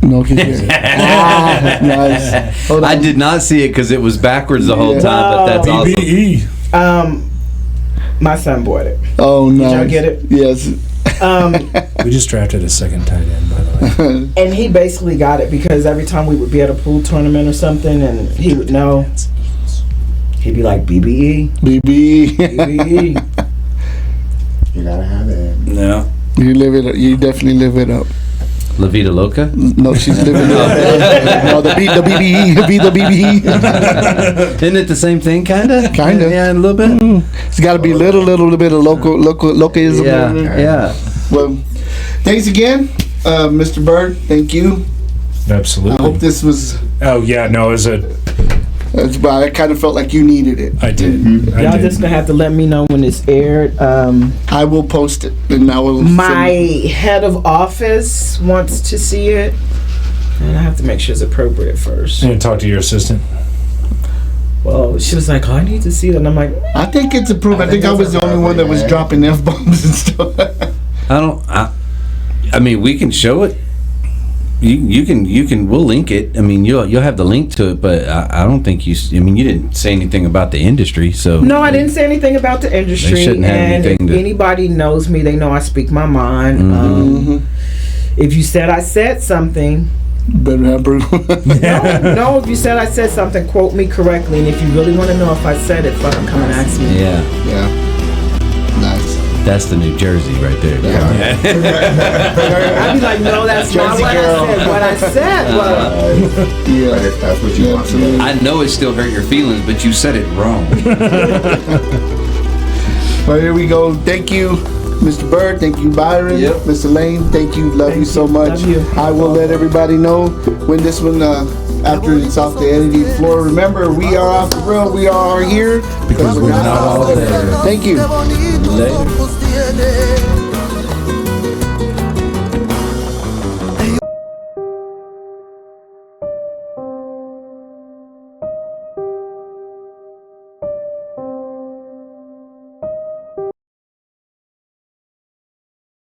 No, he's here. Nice. Hold on. I did not see it because it was backwards the whole time, but that's awesome. BBE. My son bought it. Oh, nice. Did y'all get it? Yes. We just drafted a second tight end, by the way. And he basically got it because every time we would be at a pool tournament or something, and he would know, he'd be like, BBE. BB. BBE. You gotta have it. Yeah. You live it up. You definitely live it up. La Vida Loca? No, she's living no, the BBE. Be the BBE. Isn't it the same thing, kinda? Kinda. Yeah, a little bit. It's got to be little bit of locaism. Yeah. Well, thanks again, Mr. Bird. Thank you. Absolutely. I hope this was. Oh yeah, no, it was a. I kind of felt like you needed it. I did. Y'all just gonna have to let me know when it's aired. I will post it, and I will. My head of office wants to see it, and I have to make sure it's appropriate first. And talk to your assistant. Well, she was like, "Oh, I need to see it," and I'm like, I think it's approved. I think I was the only one that was dropping F-bombs and stuff. I mean, we can show it. You can. We'll link it. I mean, you'll have the link to it, but I don't think you. I mean, you didn't say anything about the industry, so. No, I didn't say anything about the industry. They shouldn't have and anything if to. anybody knows me, they know I speak my mind. If you said I said something, Better have proof. no. If you said I said something, quote me correctly. And if you really want to know if I said it, fucking come and ask me. Yeah. Yeah. Nice. That's the New Jersey right there. I'd be like, no, that's not Jersey what girl. I said. What I said was. Yeah. But if that's what you want to do. I know it still hurt your feelings, but you said it wrong. Well, here we go. Thank you, Mr. Bird. Thank you, Byron. Yep. Mr. Lane. Thank you. Love you so much. Love you. I will let everybody know when this one, after it's off the editing floor. Remember, we are off the road. We are here Because we're not all there. Thank you. Later.